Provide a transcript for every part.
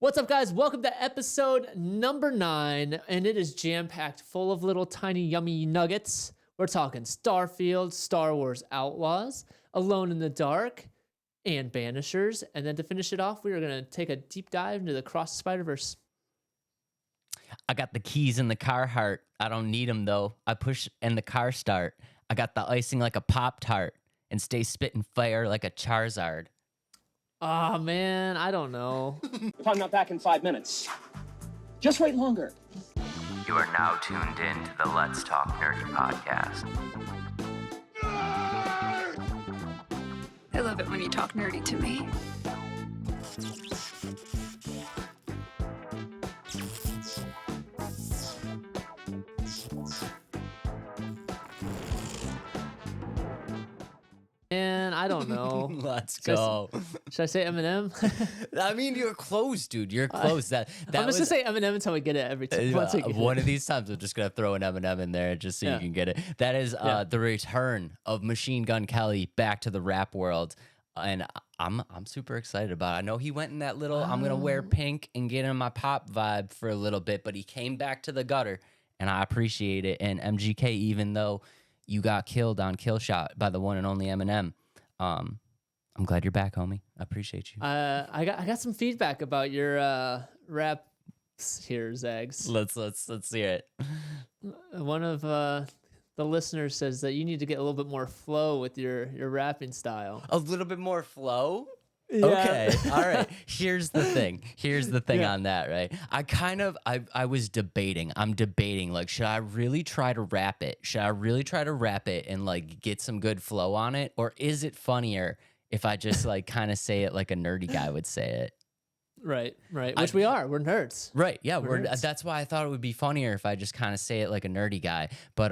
What's up, guys? Welcome to episode number 9, and it is jam-packed full of little tiny yummy nuggets. We're talking Starfield, Star Wars Outlaws, Alone in the Dark, and Banishers. And then to finish it off, we are going to take a deep dive into the Cross the Spider-Verse. I got the keys in the car heart. I don't need them, though. I push and the car start. I got the icing like a Pop-Tart and stay spitting fire like a Charizard. Ah, man, I don't know. If I'm not back in 5 minutes, just wait longer. You are now tuned in to the Let's Talk Nerdy podcast. I love it when you talk nerdy to me. Man, I don't know. Let's go. Should I say Eminem? I mean, you're close, dude. You're close. That I'm just going to say Eminem until we get it every time. one of these times, I'm just going to throw an Eminem in there just so you can get it. That is the return of Machine Gun Kelly back to the rap world. And I'm super excited about it. I know he went in that little, I'm going to wear pink and get in my pop vibe for a little bit, but he came back to the gutter, and I appreciate it. And MGK, even though you got killed on Killshot by the one and only Eminem, I'm glad you're back, homie. I appreciate you. I got some feedback about your rap here, Zags. Let's hear it. One of the listeners says that you need to get a little bit more flow with your rapping style. A little bit more flow? Yeah. Okay. All right. Here's the thing on that, right? I was debating. I'm debating, like, should I really try to rap it? Should I really try to rap it and, like, get some good flow on it? Or is it funnier if I just, like, kind of say it like a nerdy guy would say it? Right. Which we are. We're nerds. Right. Yeah. We're nerds. That's why I thought it would be funnier if I just kind of say it like a nerdy guy. But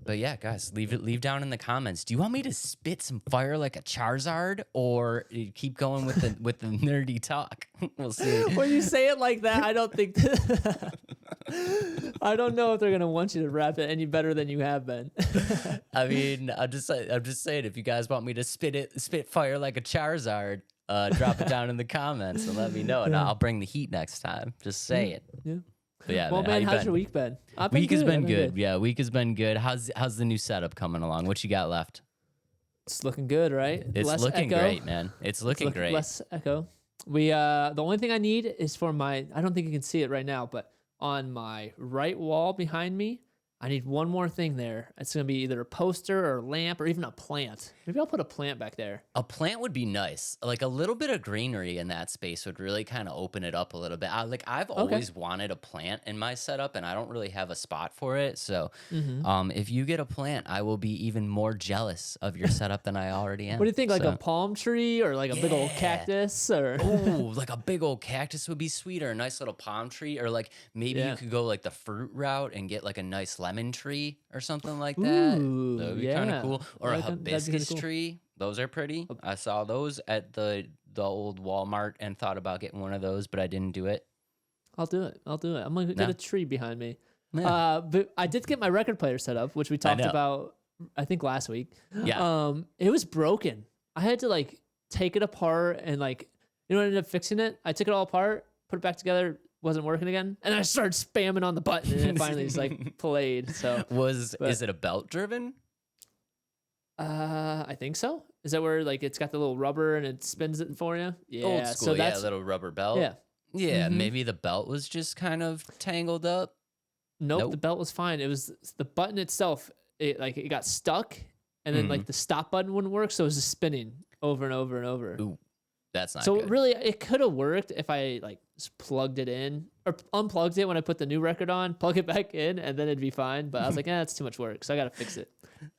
yeah, guys, leave down in the comments. Do you want me to spit some fire like a Charizard, or keep going with the nerdy talk? We'll see. When you say it like that, I don't think I don't know if they're gonna want you to rap it any better than you have been. I mean, I'm just saying, if you guys want me to spit fire like a Charizard, drop it down in the comments and let me know, and I'll bring the heat next time. Just say it. Yeah. But yeah, Well, man, how you how's been? your week been? Week has been good. Yeah, week has been good. How's the new setup coming along? What you got left? It's looking good, right? It's Less looking echo. great, man. It's looking great. Less echo. We the only thing I need is for my, I don't think you can see it right now, but on my right wall behind me, I need one more thing there. It's going to be either a poster or a lamp or even a plant. Maybe I'll put a plant back there. A plant would be nice. Like a little bit of greenery in that space would really kind of open it up a little bit. I've always wanted a plant in my setup, and I don't really have a spot for it. So if you get a plant, I will be even more jealous of your setup than I already am. What do you think? Like So- a palm tree or like a big old cactus? Or Oh, like a big old cactus would be sweet, or a nice little palm tree, or like maybe Yeah. you could go like the fruit route and get like a nice lemon tree or something like that. Ooh, That would be kind yeah. of cool. Or I a like that. That'd be kinda hibiscus cool. tree. Those are pretty. I saw those at the old Walmart and thought about getting one of those, but I didn't do it. I'll do it. I'm going to get a tree behind me. Yeah. But I did get my record player set up, which we talked know. about, I think, last week. Yeah. It was broken. I had to like take it apart and like, you know what, I ended up fixing it? I took it all apart, put it back together, wasn't working again, and I started spamming on the button, and it finally just like played. So Is it a belt driven? I think so. Is that where like it's got the little rubber and it spins it for you? Yeah. Old school, So that's a little rubber belt. yeah. Yeah, maybe the belt was just kind of tangled up. Nope, the belt was fine. It was the button itself. It got stuck, and then like the stop button wouldn't work, so it was just spinning over and over and over. Ooh, that's not So good. really, it could have worked if I like just plugged it in or unplugged it when I put the new record on, plug it back in, and then it'd be fine. But I was like, that's too much work, so I got to fix it.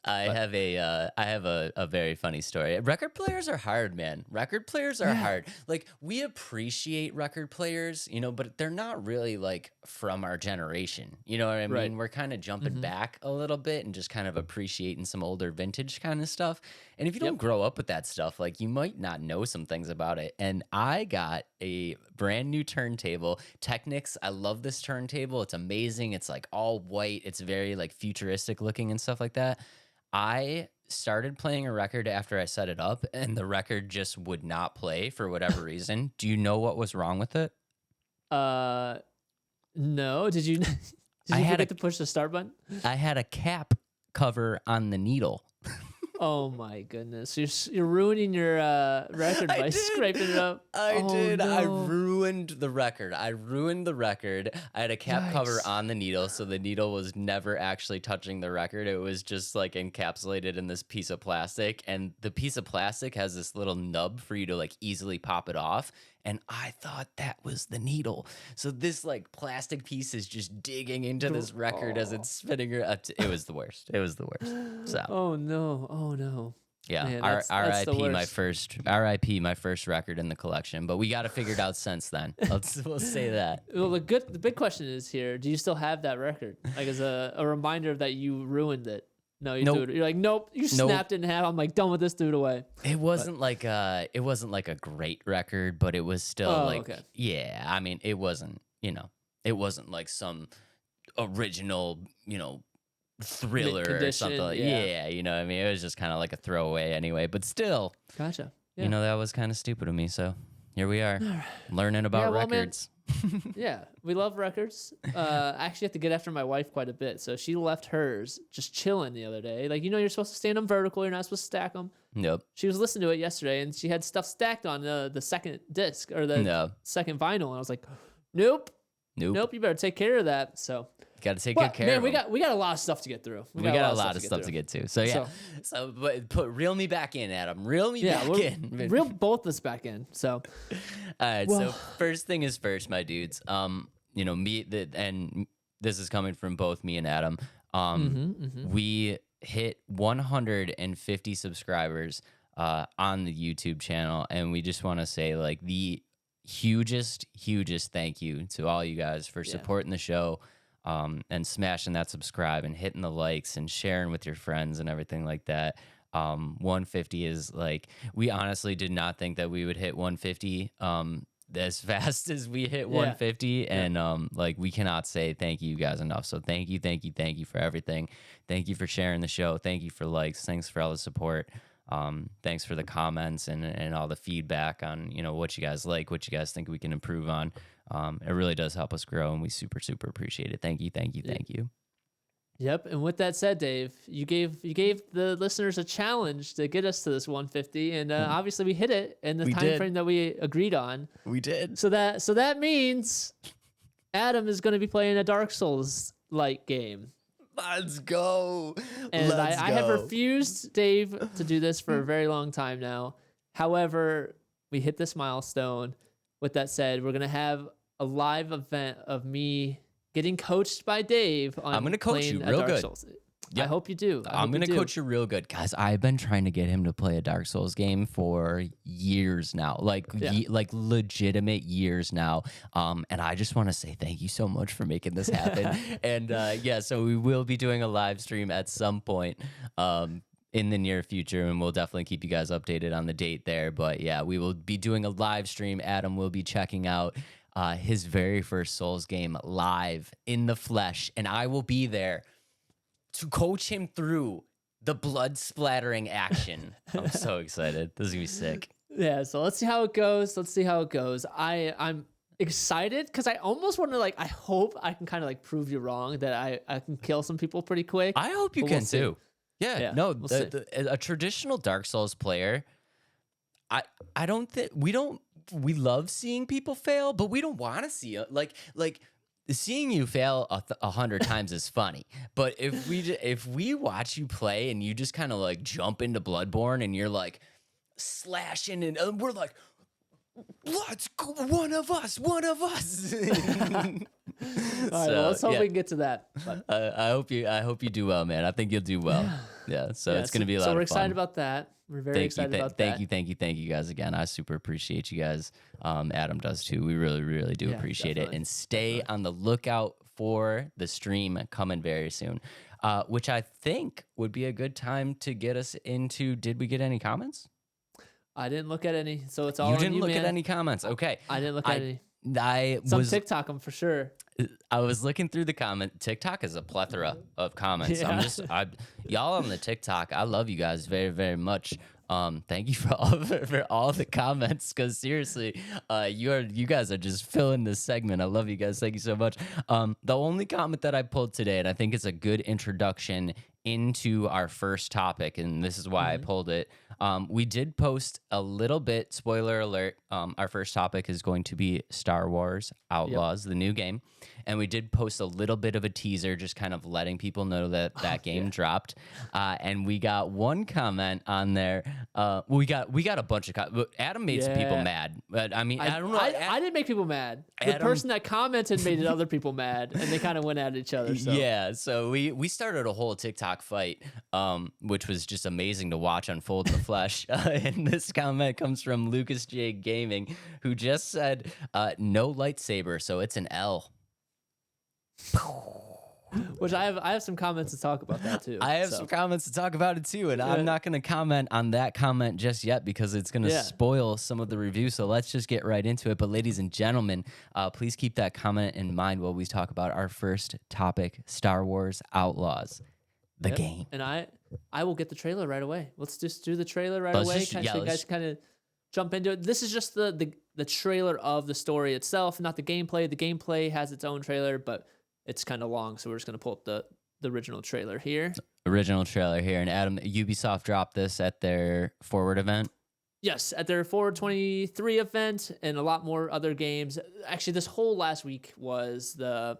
I have a very funny story. Record players are hard, man. Record players are hard. Like, we appreciate record players, but they're not really like from our generation. You know what I mean? Right. We're kind of jumping back a little bit and just kind of appreciating some older vintage kind of stuff. And if you don't grow up with that stuff, like, you might not know some things about it. And I got a brand new turntable. Technics, I love this turntable. It's amazing. It's like all white. It's very like futuristic looking and stuff like that. I started playing a record after I set it up, and the record just would not play for whatever reason. Do you know what was wrong with it? No. Did you? Did I you had forget to push the start button? I had a cap cover on the needle. Oh my goodness! You're ruining your record by scraping it up. I Oh, did. I no. ruined the record. I had a cap cover Yikes. on the needle, so the needle was never actually touching the record. It was just like encapsulated in this piece of plastic, and the piece of plastic has this little nub for you to like easily pop it off. And I thought that was the needle. So this like plastic piece is just digging into this record as it's spinning. It was the worst. It was the worst. So. Oh no! Oh no! Yeah, Man, that's the RIP my first record in the collection, but we got it figured out since then. We'll say that. Well, the big question is here: do you still have that record, like as a reminder that you ruined it? No, you Nope. threw it. You're like, nope. You snapped it in half. I'm like, done with this. Threw it away. It wasn't like a great record, but it was still okay. Yeah. I mean, it wasn't like some original thriller or condition, something. yeah. You know what I mean? It was just kind of like a throwaway anyway, but still, Gotcha. Yeah. you know, that was kind of stupid of me. So here we are, learning about well, man, records. Yeah, we love records. I actually have to get after my wife quite a bit, so she left hers just chilling the other day. Like, you're supposed to stand them vertical. You're not supposed to stack them. Nope. She was listening to it yesterday, and she had stuff stacked on the second disc or the second vinyl, and I was like, nope. You better take care of that. So got to take good care. Man, of we them. got a lot of stuff to get through. We got a lot of stuff to get to. So yeah. But reel me back in, Adam. Reel me back in. Reel both of us back in. So. All right. So first thing is first, my dudes. And this is coming from both me and Adam. We hit 150 subscribers on the YouTube channel, and we just want to say like the hugest thank you to all you guys for supporting the show. And smashing that subscribe and hitting the likes and sharing with your friends and everything like that. 150 is like, we honestly did not think that we would hit 150 as fast as we hit 150. And like, we cannot say thank you guys enough. So thank you for everything. Thank you for sharing the show. Thank you for likes. Thanks for all the support. Thanks for the comments and all the feedback on, what you guys like, what you guys think we can improve on. It really does help us grow, and we super appreciate it. Thank you. Yep. And with that said, Dave, you gave the listeners a challenge to get us to this 150, and obviously we hit it in the time frame that we agreed on. We did. So that means Adam is going to be playing a Dark Souls like game. Let's go. And I have refused Dave to do this for a very long time now. However, we hit this milestone. With that said, we're going to have a live event of me getting coached by Dave on I'm going to coach you real Dark good. Souls. Yep. I hope you do. I'm going to coach you real good. Guys, I've been trying to get him to play a Dark Souls game for years now. Like legitimate years now. And I just want to say thank you so much for making this happen. And so we will be doing a live stream at some point. In the near future, and we'll definitely keep you guys updated on the date there. But yeah, we will be doing a live stream. Adam will be checking out his very first Souls game live in the flesh, and I will be there to coach him through the blood splattering action. I'm so excited. This is gonna be sick. Yeah, so let's see how it goes. I'm excited because I almost want to I hope I can kind of prove you wrong, that I can kill some people pretty quick. I hope you can too. Yeah, no, we'll a traditional Dark Souls player, I don't think we love seeing people fail, but we don't want to see it. Like seeing you fail 100 times is funny, but if we watch you play and you just kind of jump into Bloodborne and you're slashing and we're like, let's go, one of us. All right, well, let's hope we can get to that. I hope you do well, man. I think you'll do well. Yeah, it's going to be a lot of fun. So we're excited about that. We're very excited about that. Thank you guys again. I super appreciate you guys. Adam does too. We really do appreciate it. And stay on the lookout for the stream coming very soon, which I think would be a good time to get us into. Did we get any comments? I didn't look at any, so it's all on you, You didn't look man. at any comments. Okay. I didn't look at any. Some TikTok them for sure. I was looking through the comment. TikTok is a plethora of comments. Yeah. Y'all on the TikTok. I love you guys very, very much. Thank you for all the comments, because seriously, you guys are just filling this segment. I love you guys. Thank you so much. The only comment that I pulled today, and I think it's a good introduction into our first topic, and this is why I pulled it. We did post a little bit, spoiler alert. Our first topic is going to be Star Wars Outlaws, the new game. And we did post a little bit of a teaser, just kind of letting people know that that game dropped. And we got one comment on there. We got a bunch of Adam made some people mad. But I mean, I don't know. I didn't make people mad. The person that commented made other people mad, and they kind of went at each other. So. Yeah, so we started a whole TikTok fight, which was just amazing to watch unfold in the flesh. And this comment comes from Lucas J Gaming, who just said, "No lightsaber, so it's an L." Which I have some comments to talk about that too. I have some comments to talk about it too, and I'm not going to comment on that comment just yet because it's going to spoil some of the review. So let's just get right into it. But ladies and gentlemen, please keep that comment in mind while we talk about our first topic, Star Wars Outlaws, the game. And I will get the trailer right away. Let's just do the trailer right away. So you guys kind of jump into it. This is just the trailer of the story itself, not the gameplay. The gameplay has its own trailer, but it's kind of long, so we're just going to pull up the original trailer here. And Adam, Ubisoft dropped this at their Forward event? Yes, at their Forward 23 event, and a lot more other games. Actually, this whole last week was the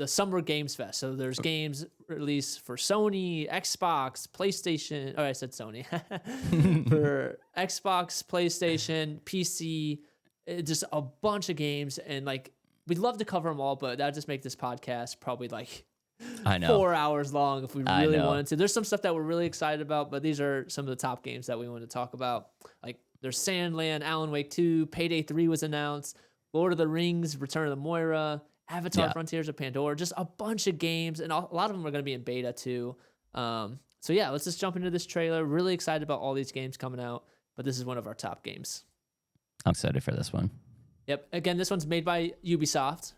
Summer Games Fest. So there's games released for Sony, Xbox, PlayStation. Oh, I said Sony. For Xbox, PlayStation, PC, just a bunch of games, and like, we'd love to cover them all, but that'd just make this podcast probably like 4 hours long if we really wanted to. There's some stuff that we're really excited about, but these are some of the top games that we want to talk about. Like there's Sandland, Alan Wake 2, Payday 3 was announced, Lord of the Rings, Return of the Moira, Avatar Frontiers of Pandora, just a bunch of games, and a lot of them are going to be in beta too. So yeah, let's just jump into this trailer. Really excited about all these games coming out, but this is one of our top games. I'm excited for this one. Yep. Again, this one's made by Ubisoft.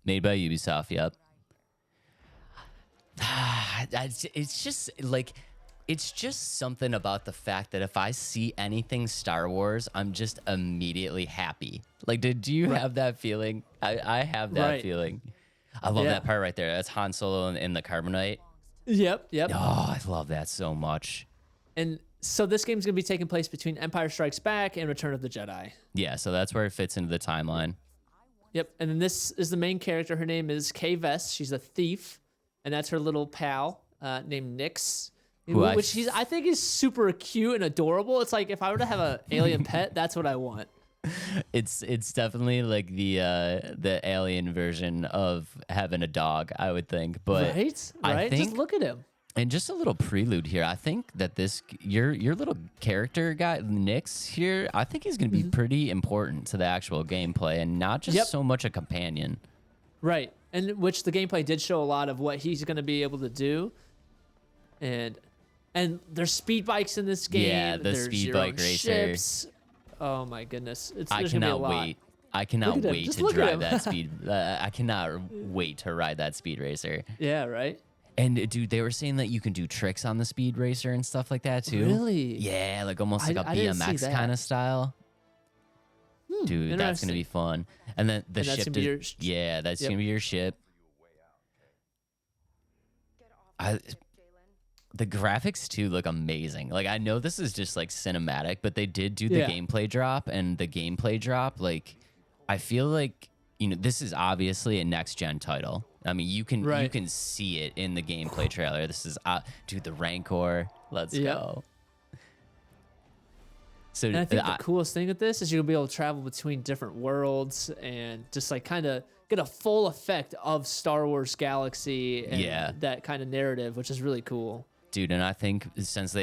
Yep. It's just something about the fact that if I see anything Star Wars, I'm just immediately happy. Like, do you have that feeling? I have that feeling. I love that part right there. That's Han Solo in the carbonite. Yep. Oh, I love that so much. And so this game's going to be taking place between Empire Strikes Back and Return of the Jedi. Yeah, so that's where it fits into the timeline. Yep, and then this is the main character. Her name is Kay Vess. She's a thief, and that's her little pal named Nyx, I think is super cute and adorable. It's like if I were to have an alien pet, that's what I want. It's definitely like the alien version of having a dog, I would think. But right? I think, just look at him. And just a little prelude here. I think that your little character guy, Nyx here, I think he's going to be pretty important to the actual gameplay and not just so much a companion. Right. And which the gameplay did show a lot of what he's going to be able to do. And there's speed bikes in this game. Yeah, there's speed bike racer. Ships. Oh my goodness. I cannot wait. I cannot wait to drive that speed. I cannot wait to ride that speed racer. Yeah, right. And dude, they were saying that you can do tricks on the speed racer and stuff like that too. Really? Yeah, like almost like a BMX kind of style. Dude, that's gonna be fun. And then the ship. That's gonna be your ship. The graphics too look amazing. Like I know this is just like cinematic, but they did do the gameplay drop, and the gameplay drop, like I feel like this is obviously a next gen title. I mean, you can see it in the gameplay trailer. This is dude, the Rancor. Let's go. So and I think the coolest thing with this is you'll be able to travel between different worlds and just like kind of get a full effect of Star Wars Galaxy and that kind of narrative, which is really cool. Dude, and I think since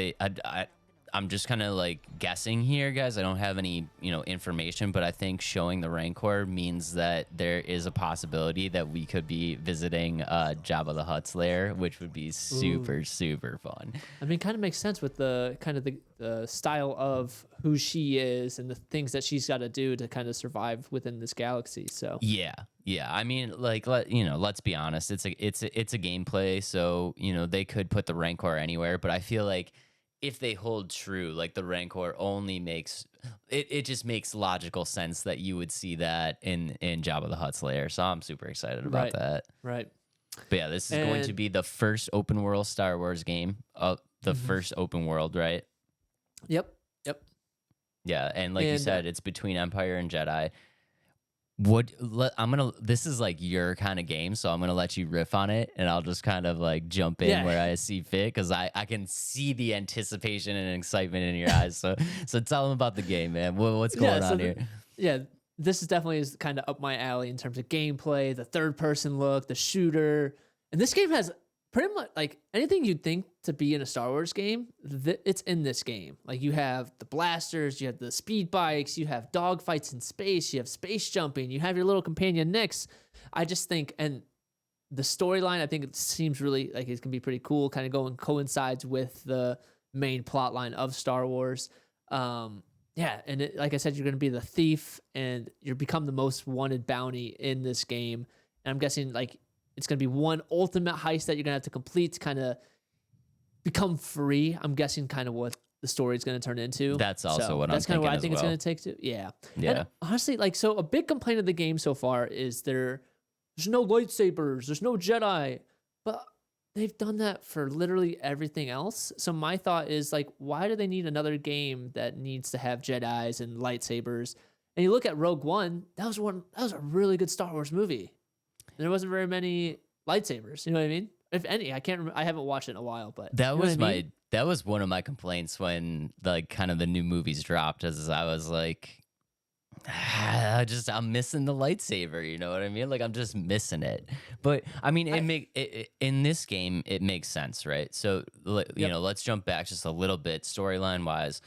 I'm just kind of like guessing here, guys. I don't have any, information, but I think showing the Rancor means that there is a possibility that we could be visiting Jabba the Hutt's lair, which would be super, super fun. I mean, kind of makes sense with the kind of the style of who she is and the things that she's got to do to kind of survive within this galaxy. So yeah. I mean, like let's be honest. It's a gameplay, so they could put the Rancor anywhere, but I feel like if they hold true, like the Rancor only makes it just makes logical sense that you would see that in Jabba the Hutt's lair. So I'm super excited about that. Right. But yeah, this is going to be the first open world Star Wars game. The first open world, right? Yep. Yeah, and like you said, it's between Empire and Jedi. This is like your kind of game, so I'm gonna let you riff on it, and I'll just kind of like jump in where I see fit, because I can see the anticipation and excitement in your eyes. So tell them about the game, man. What's going on here? This is definitely kind of up my alley in terms of gameplay, the third person look, the shooter, and this game has pretty much like anything you'd think to be in a Star Wars game, it's in this game. Like you have the blasters, you have the speed bikes, you have dogfights in space, you have space jumping, you have your little companion Nyx. I just think, and the storyline, I think it seems really like it's gonna be pretty cool. Kind of coincides with the main plot line of Star Wars. And like I said, you're gonna be the thief, and you become the most wanted bounty in this game. And I'm guessing like it's going to be one ultimate heist that you're going to have to complete to kind of become free. I'm guessing kind of what the story is going to turn into. That's also what I'm thinking. That's kind of what I think well. it's going to take to. Yeah. Yeah. And honestly, like, so a big complaint of the game so far is there's no lightsabers, there's no Jedi, but they've done that for literally everything else. So my thought is like, why do they need another game that needs to have Jedis and lightsabers? And you look at Rogue One, that was a really good Star Wars movie. There wasn't very many lightsabers. You know what I mean? If any, I can't remember. I haven't watched it in a while, but that was one of my complaints when like kind of the new movies dropped, as I was like, I'm missing the lightsaber. You know what I mean? Like I'm just missing it. But I mean, in this game, it makes sense, right? So you know, let's jump back just a little bit storyline wise.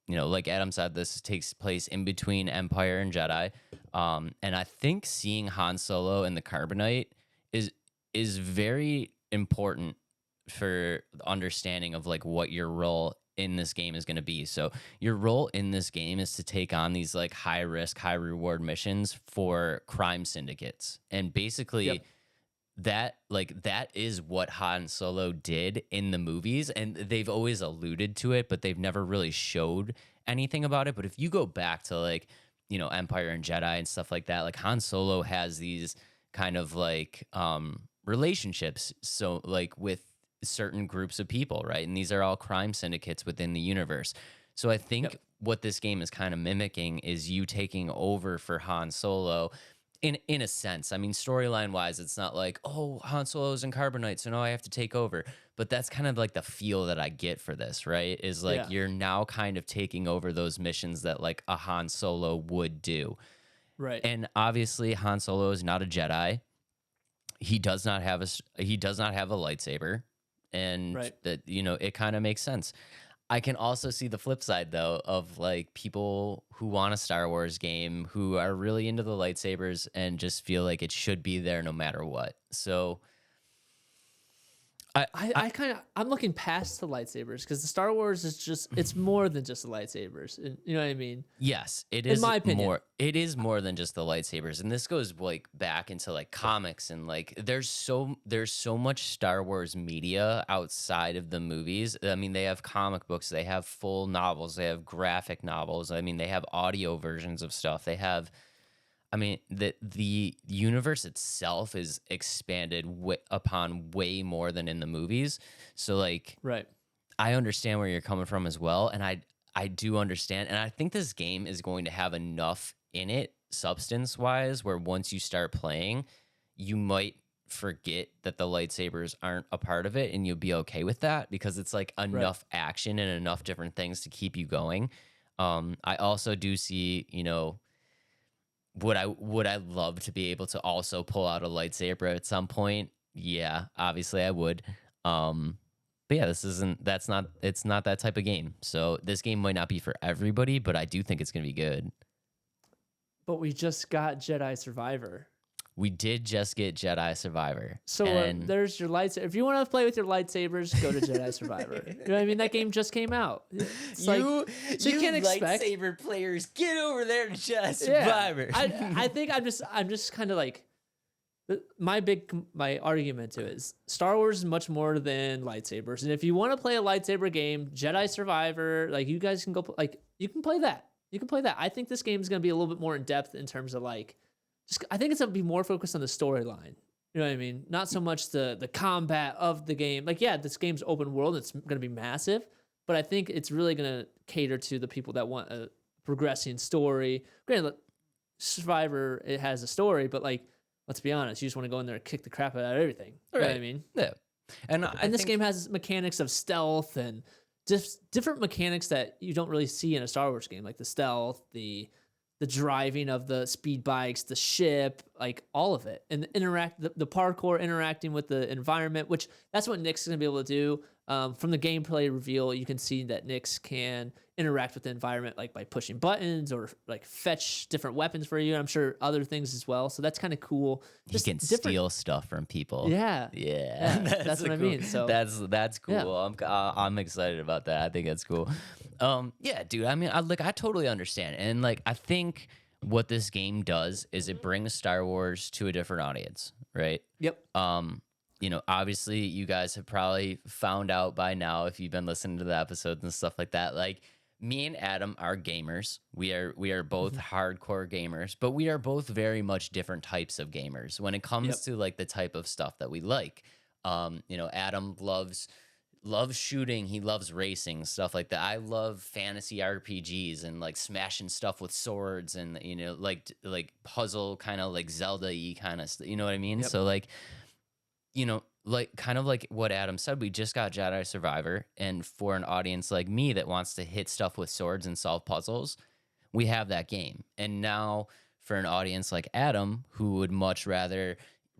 You know, like Adam said, this takes place in between Empire and Jedi. And I think seeing Han Solo in the Carbonite is very important for the understanding of like what your role in this game is going to be. So your role in this game is to take on these like high risk, high reward missions for crime syndicates. And basically that is what Han Solo did in the movies, and they've always alluded to it, but they've never really showed anything about it. But if you go back to like, you know, Empire and Jedi and stuff like that, like Han Solo has these kind of like relationships, so like with certain groups of people, right? And these are all crime syndicates within the universe. So I think what this game is kind of mimicking is you taking over for Han Solo in a sense. I mean, storyline wise, it's not like, oh, Han Solo's in Carbonite, so now I have to take over. But that's kind of like the feel that I get for this, right? Is like you're now kind of taking over those missions that like a Han Solo would do. Right. And obviously Han Solo is not a Jedi. He does not have a lightsaber. And that, you know, it kind of makes sense. I can also see the flip side, though, of like people who want a Star Wars game who are really into the lightsabers and just feel like it should be there no matter what. So I'm looking past the lightsabers, because the Star Wars is just, it's more than just the lightsabers. You know what I mean? Yes, it is. In my opinion, it is more than just the lightsabers, and this goes like back into like comics, and like there's so much Star Wars media outside of the movies. I mean, they have comic books, they have full novels, they have graphic novels. I mean, they have audio versions of stuff. They have. I mean, the universe itself is expanded upon way more than in the movies. So, like, I understand where you're coming from as well, and I do understand, and I think this game is going to have enough in it, substance-wise, where once you start playing, you might forget that the lightsabers aren't a part of it, and you'll be okay with that, because it's like enough action and enough different things to keep you going. I also do see, you know, would I love to be able to also pull out a lightsaber at some point? Yeah, obviously I would. But yeah, it's not that type of game. So this game might not be for everybody, but I do think it's gonna be good. But we just got Jedi Survivor. We did just get Jedi Survivor. So there's your lightsaber. If you want to play with your lightsabers, go to Jedi Survivor. You know what I mean? That game just came out. It's you can't expect lightsaber players, get over there to Jedi Survivor. I think I'm just kind of like, my argument to it is Star Wars is much more than lightsabers. And if you want to play a lightsaber game, Jedi Survivor, like you guys can go like you can play that. You can play that. I think this game is going to be a little bit more in depth in terms of like just I think it's going to be more focused on the storyline. You know what I mean? Not so much the combat of the game. Like yeah, this game's open world, it's going to be massive, but I think it's really going to cater to the people that want a progressing story. Granted, Survivor it has a story, but like let's be honest, you just want to go in there and kick the crap out of everything. You know what I mean? Yeah. And this game has mechanics of stealth and just different mechanics that you don't really see in a Star Wars game, like the stealth, the driving of the speed bikes, the ship, like all of it, and the parkour interacting with the environment, which that's what Nick's gonna be able to do. From the gameplay reveal, you can see that Nyx can interact with the environment like by pushing buttons or like fetch different weapons for you. And I'm sure other things as well. So that's kind of cool. He can steal stuff from people. Yeah. That's what I mean. So that's cool. Yeah. I'm excited about that. I think that's cool. Yeah, dude. I mean, I totally understand. And like, I think what this game does is it brings Star Wars to a different audience, right? Yep. You know, obviously you guys have probably found out by now if you've been listening to the episodes and stuff like that. Like me and Adam are gamers. We are both hardcore gamers, but we are both very much different types of gamers when it comes to like the type of stuff that we like. You know, Adam loves shooting, he loves racing, stuff like that. I love fantasy RPGs and like smashing stuff with swords and you know, like puzzle kind of like Zelda-y kind of you know what I mean? Yep. So like, you know, like kind of like what Adam said, we just got Jedi Survivor, and for an audience like me that wants to hit stuff with swords and solve puzzles, we have that game. And now for an audience like Adam, who would much rather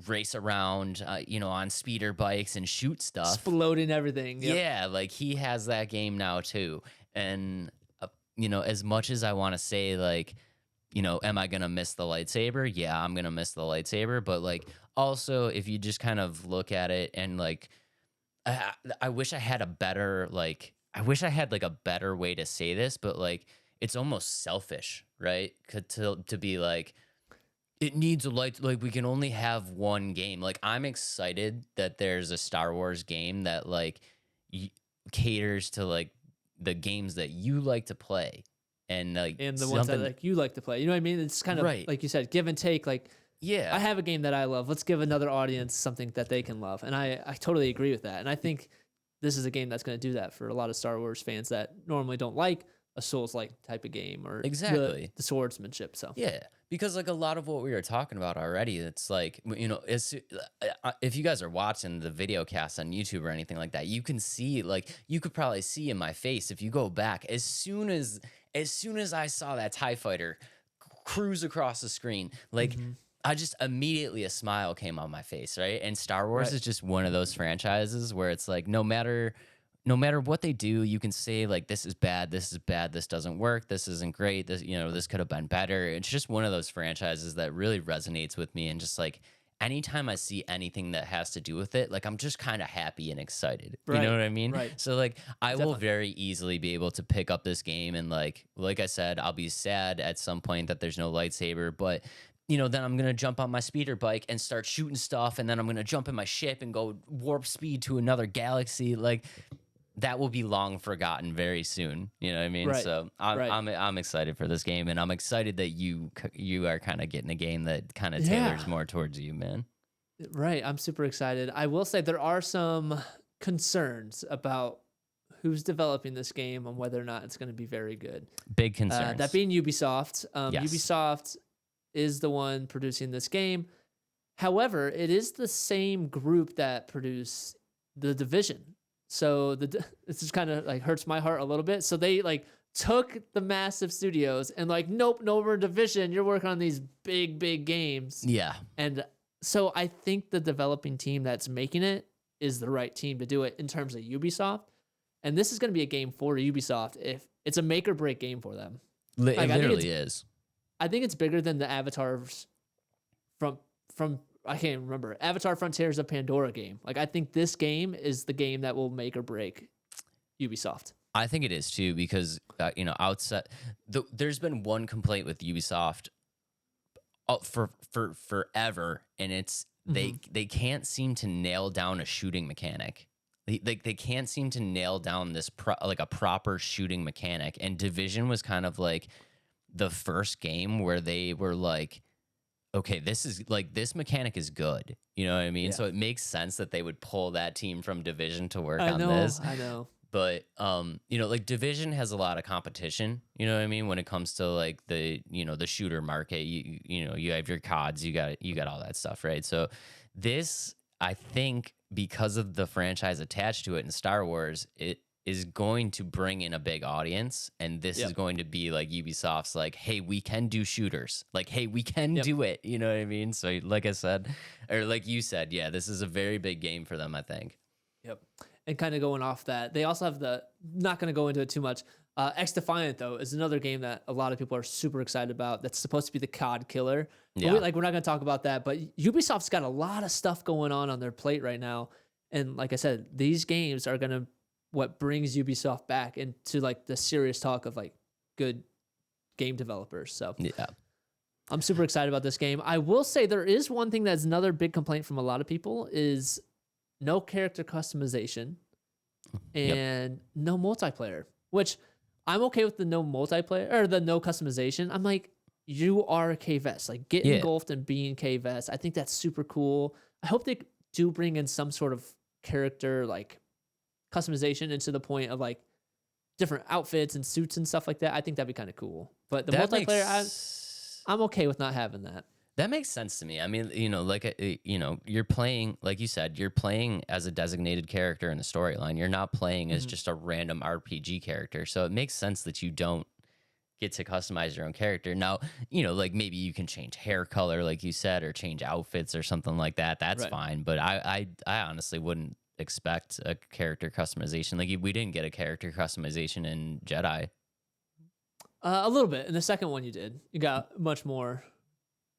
race around, you know, on speeder bikes and shoot stuff, exploding everything. Yep. Yeah, like he has that game now too. And you know, as much as I want to say like, you know, am I gonna miss the lightsaber? Yeah, I'm gonna miss the lightsaber, but like also if you just kind of look at it and like I wish I had a better like a better way to say this, but like it's almost selfish, right? To be like it needs a light, like we can only have one game. Like I'm excited that there's a Star Wars game that like caters to like the games that you like to play and like and the ones that like you like to play. You know what I mean? It's kind of like you said, give and take. Like yeah, I have a game that I love. Let's give another audience something that they can love. And I totally agree with that. And I think this is a game that's going to do that for a lot of Star Wars fans that normally don't like a Souls-like type of game or the swordsmanship. So yeah, because like a lot of what we were talking about already, it's like, you know, if you guys are watching the video cast on YouTube or anything like that, you can see like you could probably see in my face if you go back as soon as I saw that TIE fighter cruise across the screen, like I just immediately a smile came on my face, right? And Star Wars is just one of those franchises where it's like no matter what they do, you can say like this is bad, this doesn't work, this isn't great, this, you know, this could have been better. It's just one of those franchises that really resonates with me, and just like anytime I see anything that has to do with it, like I'm just kind of happy and excited. You know what I mean? Right. So like I will very easily be able to pick up this game and like I said, I'll be sad at some point that there's no lightsaber, but you know, then I'm going to jump on my speeder bike and start shooting stuff, and then I'm going to jump in my ship and go warp speed to another galaxy. Like that will be long forgotten very soon. You know what I mean? Right. So I'm excited for this game, and I'm excited that you are kind of getting a game that kind of tailors more towards you, man. Right. I'm super excited. I will say there are some concerns about who's developing this game and whether or not it's going to be very good. Big concerns. That being Ubisoft. Yes. Ubisoft is the one producing this game. However, it is the same group that produced The Division. So this just kind of like hurts my heart a little bit. So they like took the massive studios and like, nope, no more Division. You're working on these big games. Yeah. And so I think the developing team that's making it is the right team to do it in terms of Ubisoft. And this is going to be a game for Ubisoft. If it's a make or break game for them. It literally is. I think it's bigger than the Avatars from I can't remember. Avatar Frontiers of Pandora game. Like I think this game is the game that will make or break Ubisoft. I think it is too, because you know, outside there's been one complaint with Ubisoft for forever, and it's they can't seem to nail down a shooting mechanic. They can't seem to nail down this like a proper shooting mechanic. And Division was kind of like the first game where they were like, okay, this mechanic is good. You know what I mean? Yeah. So it makes sense that they would pull that team from Division to work I on know, this. I know. But like Division has a lot of competition, you know what I mean, when it comes to like the shooter market. You have your CODs, you got all that stuff, right? So this, I think, because of the franchise attached to it in Star Wars, it is going to bring in a big audience, and this is going to be like Ubisoft's like, hey, we can do shooters. Like, hey, we can do it. You know what I mean? So like I said, or like you said, yeah, this is a very big game for them, I think. Yep. And kind of going off that, they also have not going to go into it too much. X Defiant, though, is another game that a lot of people are super excited about. That's supposed to be the COD killer. Yeah. We're not going to talk about that, but Ubisoft's got a lot of stuff going on their plate right now. And like I said, these games are going to what brings Ubisoft back into like the serious talk of like good game developers. So yeah, I'm super excited about this game. I will say there is one thing that's another big complaint from a lot of people is no character customization and no multiplayer, which I'm okay with the no multiplayer or the no customization. I'm like, you are a K-Vest. Like, get engulfed in being K-Vest. I think that's super cool. I hope they do bring in some sort of character like customization into the point of like different outfits and suits and stuff like that. I think that'd be kind of cool. But the multiplayer, I'm okay with not having that. That makes sense to me. I mean, you're playing, like you said, you're playing as a designated character in the storyline. You're not playing as just a random RPG character. So it makes sense that you don't get to customize your own character. Now, like maybe you can change hair color, like you said, or change outfits or something like that. That's fine. But I honestly wouldn't expect a character customization. Like we didn't get a character customization in Jedi. A little bit. In the second one you did. You got much more.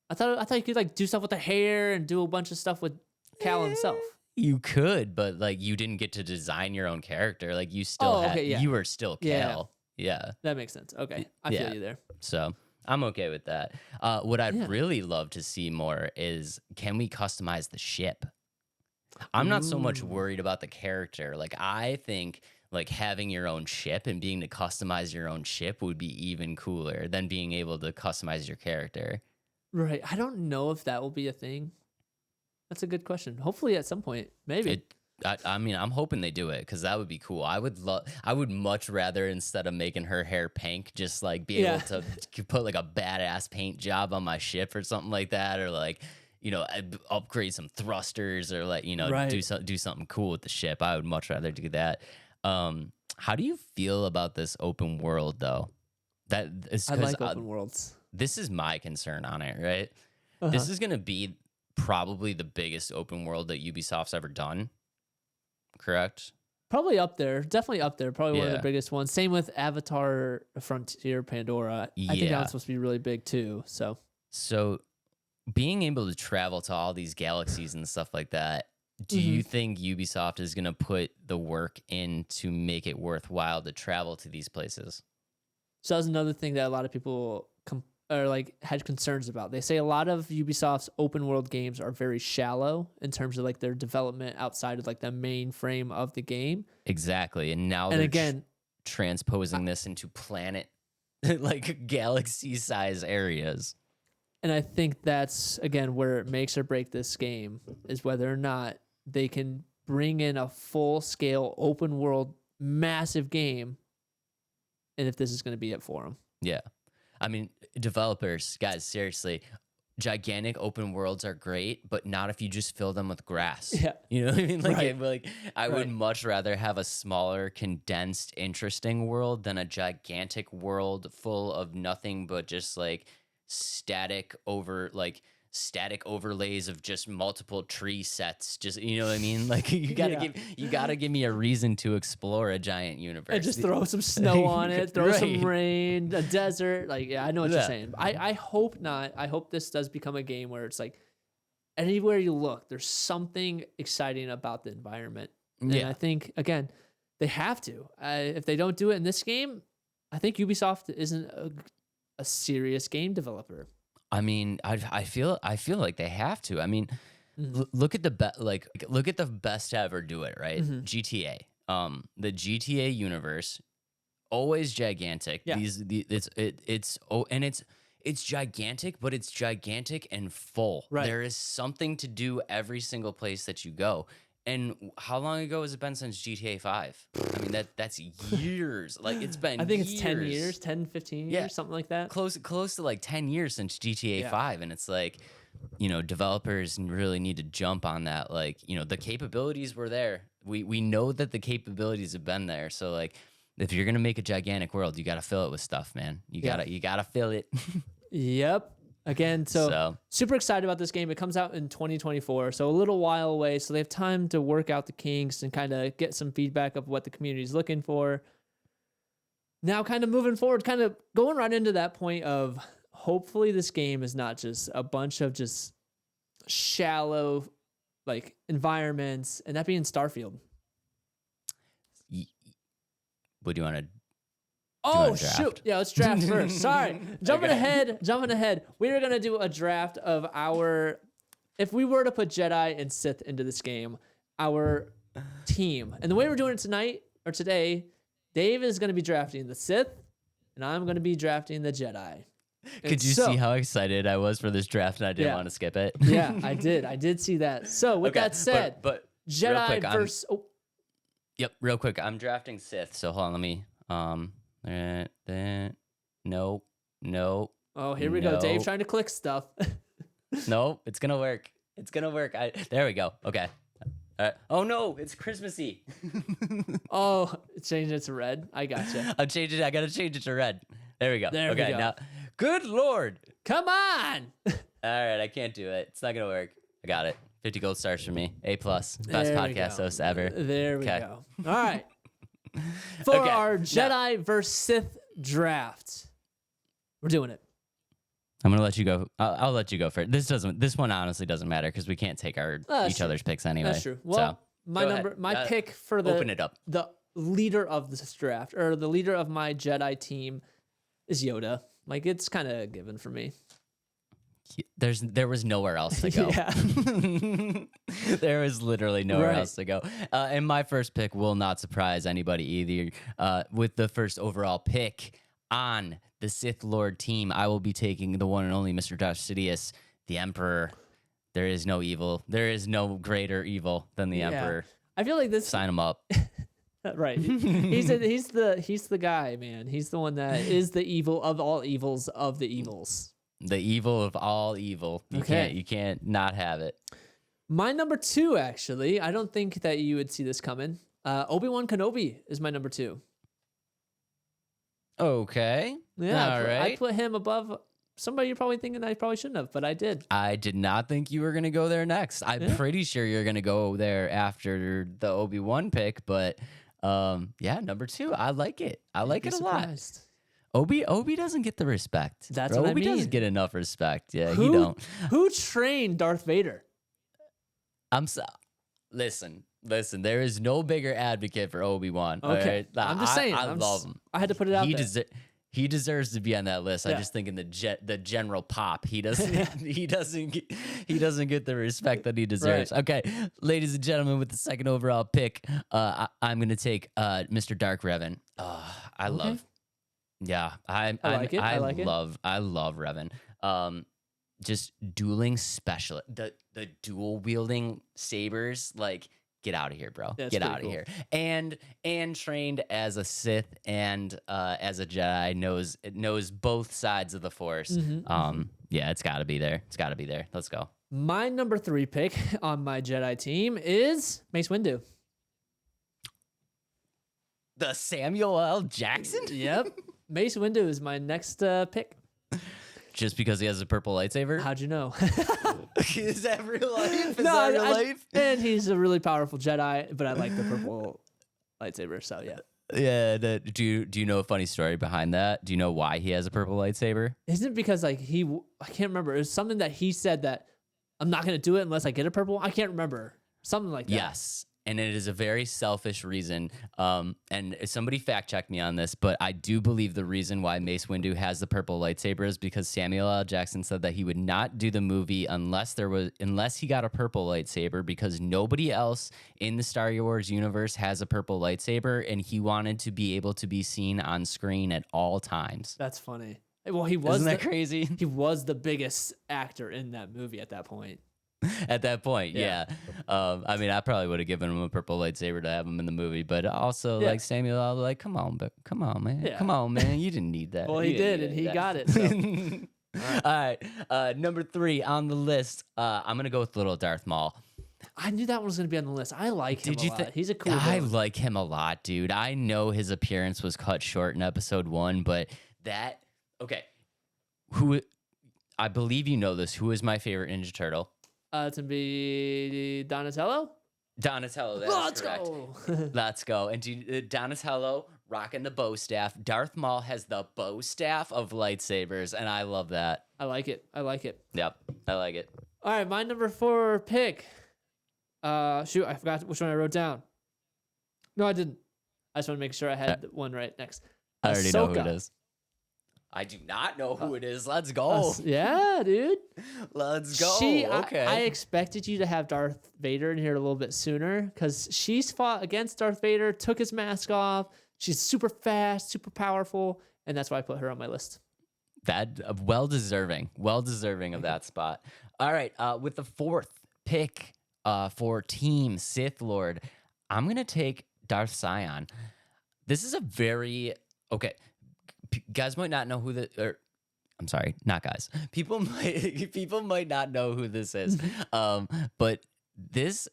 I thought you could like do stuff with the hair and do a bunch of stuff with Cal himself. You could, but like you didn't get to design your own character. Like you still you were still Cal. Yeah. That makes sense. Okay. I feel you there. So I'm okay with that. What I'd really love to see more is, can we customize the ship? I'm not so much worried about the character. Like I think like having your own ship and being to customize your own ship would be even cooler than being able to customize your character. Right. I don't know if that will be a thing. That's a good question. Hopefully at some point, maybe. I mean, I'm hoping they do it because that would be cool. I would much rather, instead of making her hair pink, just like be able to put like a badass paint job on my ship or something like that, or like, upgrade some thrusters or like, do something cool with the ship. I would much rather do that. How do you feel about this open world though? That is, I like open worlds. This is my concern on it, right? This is going to be probably the biggest open world that Ubisoft's ever done. Correct? Probably up there. Definitely up there. Probably one of the biggest ones. Same with Avatar, Frontier, Pandora. I think that one's supposed to be really big too. So being able to travel to all these galaxies and stuff like that, do you think Ubisoft is going to put the work in to make it worthwhile to travel to these places? So that was another thing that a lot of people had concerns about. They say a lot of Ubisoft's open world games are very shallow in terms of like their development outside of like the main frame of the game. Exactly. And now they're transposing this into planet, like galaxy size areas. And I think that's, again, where it makes or break this game is whether or not they can bring in a full scale open world massive game, and if this is going to be it for them. Yeah. I mean, developers, guys, seriously, gigantic open worlds are great, but not if you just fill them with grass. Yeah. You know what I mean? I would much rather have a smaller, condensed, interesting world than a gigantic world full of nothing but just like static overlays of just multiple tree sets. Just, you know what I mean? Like you gotta give me a reason to explore a giant universe. And just throw some snow on it, throw some rain, a desert. Like, I know what you're saying. I hope not. I hope this does become a game where it's like anywhere you look, there's something exciting about the environment. And I think, again, they have to. If they don't do it in this game, I think Ubisoft isn't a serious game developer. I mean, I feel like they have to. I mean, look at look at the best to ever do it, right? GTA. The GTA universe, always gigantic. Yeah. It's gigantic, but it's gigantic and full. Right. There is something to do every single place that you go. And how long ago has it been since GTA 5? I mean, that's years. Like, it's been I think it's 10 years, 10, 15 Yeah. years, something like that. Close to like 10 years since GTA 5. And it's like, developers really need to jump on that. Like, the capabilities were there. We know that the capabilities have been there. So, like, if you're going to make a gigantic world, you got to fill it with stuff, man. You gotta fill it. Yep. Again, so super excited about this game. It comes out in 2024, so a little while away. So they have time to work out the kinks and kind of get some feedback of what the community is looking for. Now, kind of moving forward, kind of going right into that point of hopefully this game is not just a bunch of just shallow like environments, and that being Starfield. What do you want to? Oh, shoot. Yeah, let's draft first. Sorry. Jumping ahead. We are going to do a draft of if we were to put Jedi and Sith into this game, our team. And the way we're doing it today, Dave is going to be drafting the Sith, and I'm going to be drafting the Jedi. Could you see how excited I was for this draft and I didn't want to skip it? Yeah, I did. I did see that. So with that said, but Jedi versus... Yep, real quick. I'm drafting Sith, so hold on, let me... No. Oh, here we go. Dave trying to click stuff. No, it's gonna work. There we go. Okay. Oh no, it's Christmassy. Oh, change it to red. I gotcha. I gotta change it to red. There we go. There we go. Now, good Lord. Come on. All right, I can't do it. It's not gonna work. I got it. 50 gold stars for me. A+. Best podcast host ever. There we go. All right. For our Jedi versus Sith draft, we're doing it. I'm gonna let you go. I'll let you go first. This one honestly doesn't matter because we can't take each other's picks anyway. That's true. Well, so, my pick for open it up. The leader of this draft, or the leader of my Jedi team, is Yoda. Like, it's kind of given for me. There was nowhere else to go. Yeah. There was literally nowhere else to go. And my first pick will not surprise anybody either. With the first overall pick on the Sith Lord team, I will be taking the one and only Mr. Darth Sidious, the Emperor. There is no evil. There is no greater evil than the Emperor. I feel like this. Sign him up. Right. He's the guy, man. He's the one that is the evil of all evils of the evils. The evil of all evil. You can't not have it. My number 2, actually, I don't think that you would see this coming. Obi-Wan Kenobi is my number 2. Okay. Yeah, all right. I put him above somebody you're probably thinking I probably shouldn't have, but I did. I did not think you were going to go there next. I'm pretty sure you're going to go there after the Obi-Wan pick, but number 2. I like it. I like it a lot. Obi doesn't get the respect. That's what I mean. Obi doesn't get enough respect. Yeah, he don't. Who trained Darth Vader? Listen. There is no bigger advocate for Obi-Wan. Okay, right? I'm just saying. I love him. I had to put it out there. He deserves to be on that list. Yeah. I just think in the general pop, he doesn't he doesn't get the respect that he deserves. Right. Okay, ladies and gentlemen, with the second overall pick, I'm gonna take Mr. Dark Revan. I love. Yeah, I like it. I love Revan. Just dueling special, the dual wielding sabers, like, get out of here, bro. That's get out cool. of here. And trained as a Sith and as a Jedi, knows both sides of the Force. Yeah, it's got to be there. Let's go. My number 3 pick on my Jedi team is Mace Windu. The Samuel L. Jackson? Yep. Mace Windu is my next pick. Just because he has a purple lightsaber? How'd you know? Is that real life? That real life? And he's a really powerful Jedi, but I like the purple lightsaber, so yeah. Yeah. Do you know a funny story behind that? Do you know why he has a purple lightsaber? Isn't it because I can't remember. It was something that he said that I'm not going to do it unless I get a purple. I can't remember. Something like that. Yes. and it is a very selfish reason. And somebody fact checked me on this, but I do believe the reason why Mace Windu has the purple lightsaber is because Samuel L. Jackson said that he would not do the movie unless he got a purple lightsaber, because nobody else in the Star Wars universe has a purple lightsaber, and he wanted to be able to be seen on screen at all times. That's funny. Well, he was. Isn't that crazy? He was the biggest actor in that movie at that point. At that point, yeah. I mean, I probably would have given him a purple lightsaber to have him in the movie, but also like Samuel, I was like, come on, man, come on, man, you didn't need that. Well, he did, and he got it. So. All right, number 3 on the list. I'm gonna go with little Darth Maul. I knew that one was gonna be on the list. I like him a lot. He's a cool I villain. like him a lot, dude. I know his appearance was cut short in episode 1, but okay. Who? I believe you know this. Who is my favorite Ninja Turtle? It's gonna be Donatello. Donatello, that's correct. Go. Let's go. And Donatello rocking the bow staff. Darth Maul has the bow staff of lightsabers, and I love that. I like it. Yep, I like it. All right, my number 4 pick. Shoot, I forgot which one I wrote down. No, I didn't. I just want to make sure I had one right next. I already know who Ahsoka. it is. I do not know who it is. Let's go. Yeah, dude. Let's go. Okay. I expected you to have Darth Vader in here a little bit sooner, because she's fought against Darth Vader, took his mask off. She's super fast, super powerful, and that's why I put her on my list. That well deserving of that spot. All right, with the 4th pick for Team Sith Lord, I'm gonna take Darth Sion. This is a very guys might not know who I'm sorry, not guys. People might not know who this is. But this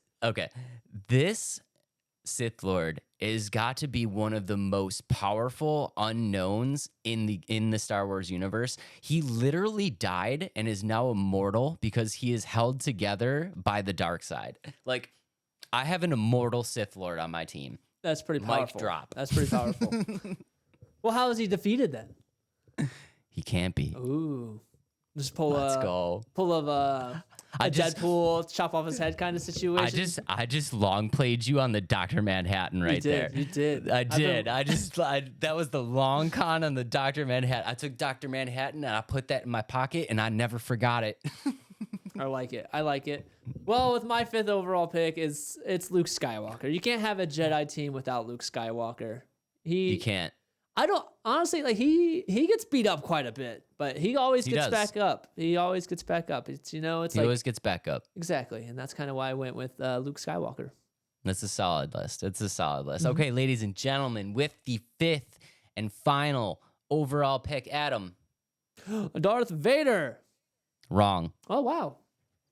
Sith Lord is got to be one of the most powerful unknowns in the Star Wars universe. He literally died and is now immortal because he is held together by the dark side. Like, I have an immortal Sith Lord on my team. That's pretty powerful. Mic drop. That's pretty powerful. Well, how is he defeated then? He can't be. Ooh. Just pull Let's a go. Deadpool chop off his head kind of situation. I just long played you on the Dr. Manhattan there. You did. I did. That was the long con on the Dr. Manhattan. I took Dr. Manhattan and I put that in my pocket and I never forgot it. I like it. Well, with my 5th overall pick it's Luke Skywalker. You can't have a Jedi team without Luke Skywalker. You can't. I don't honestly like he gets beat up quite a bit, but he always gets back up. He always gets back up. He always gets back up. Exactly, and that's kind of why I went with Luke Skywalker. That's a solid list. Okay, ladies and gentlemen, with the 5th and final overall pick, Adam. Darth Vader. Wrong. Oh wow.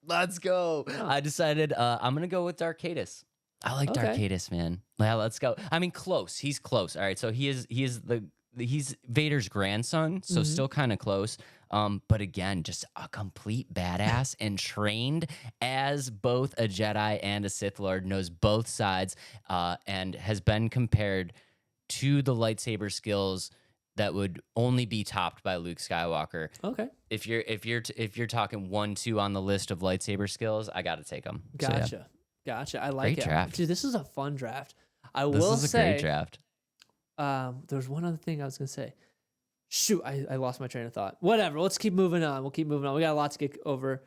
Let's go. Oh. I decided I'm gonna go with Darth Caedus. I like Darth Caedus, man. Yeah, let's go. I mean, close. He's close. All right, so he's Vader's grandson, so still kind of close. But again, just a complete badass and trained as both a Jedi and a Sith Lord, knows both sides, and has been compared to the lightsaber skills that would only be topped by Luke Skywalker. Okay. If you're talking 1-2 on the list of lightsaber skills, I got to take them. Gotcha. So, yeah. Gotcha. I like Great it. Draft. Dude, this is a fun draft. This is a great draft. There's one other thing I was going to say. Shoot, I lost my train of thought. Whatever. Let's keep moving on. We'll keep moving on. We got a lot to get over.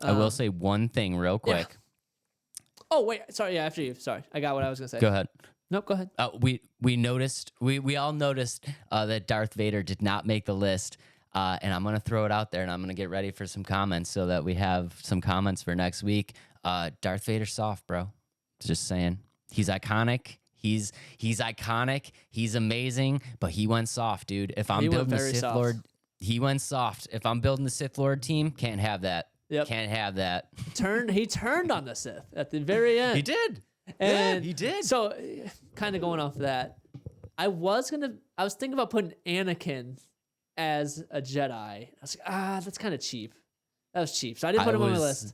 I will say one thing real quick. Yeah. Oh, wait. Sorry. Yeah, after you. Sorry. I got what I was going to say. Go ahead. Nope, go ahead. We all noticed that Darth Vader did not make the list. And I'm going to throw it out there and I'm going to get ready for some comments so that we have some comments for next week. Darth Vader's soft, bro. Just saying. He's iconic. He's iconic. He's amazing, but he went soft, dude. If I'm building a Sith Lord, he went soft. If I'm building the Sith Lord team, can't have that. Yep. Can't have that. He turned on the Sith at the very end. He did. And he did. So, kind of going off of that, I was thinking about putting Anakin as a Jedi. I was like, that's kind of cheap. That was cheap. So I didn't put him on my list.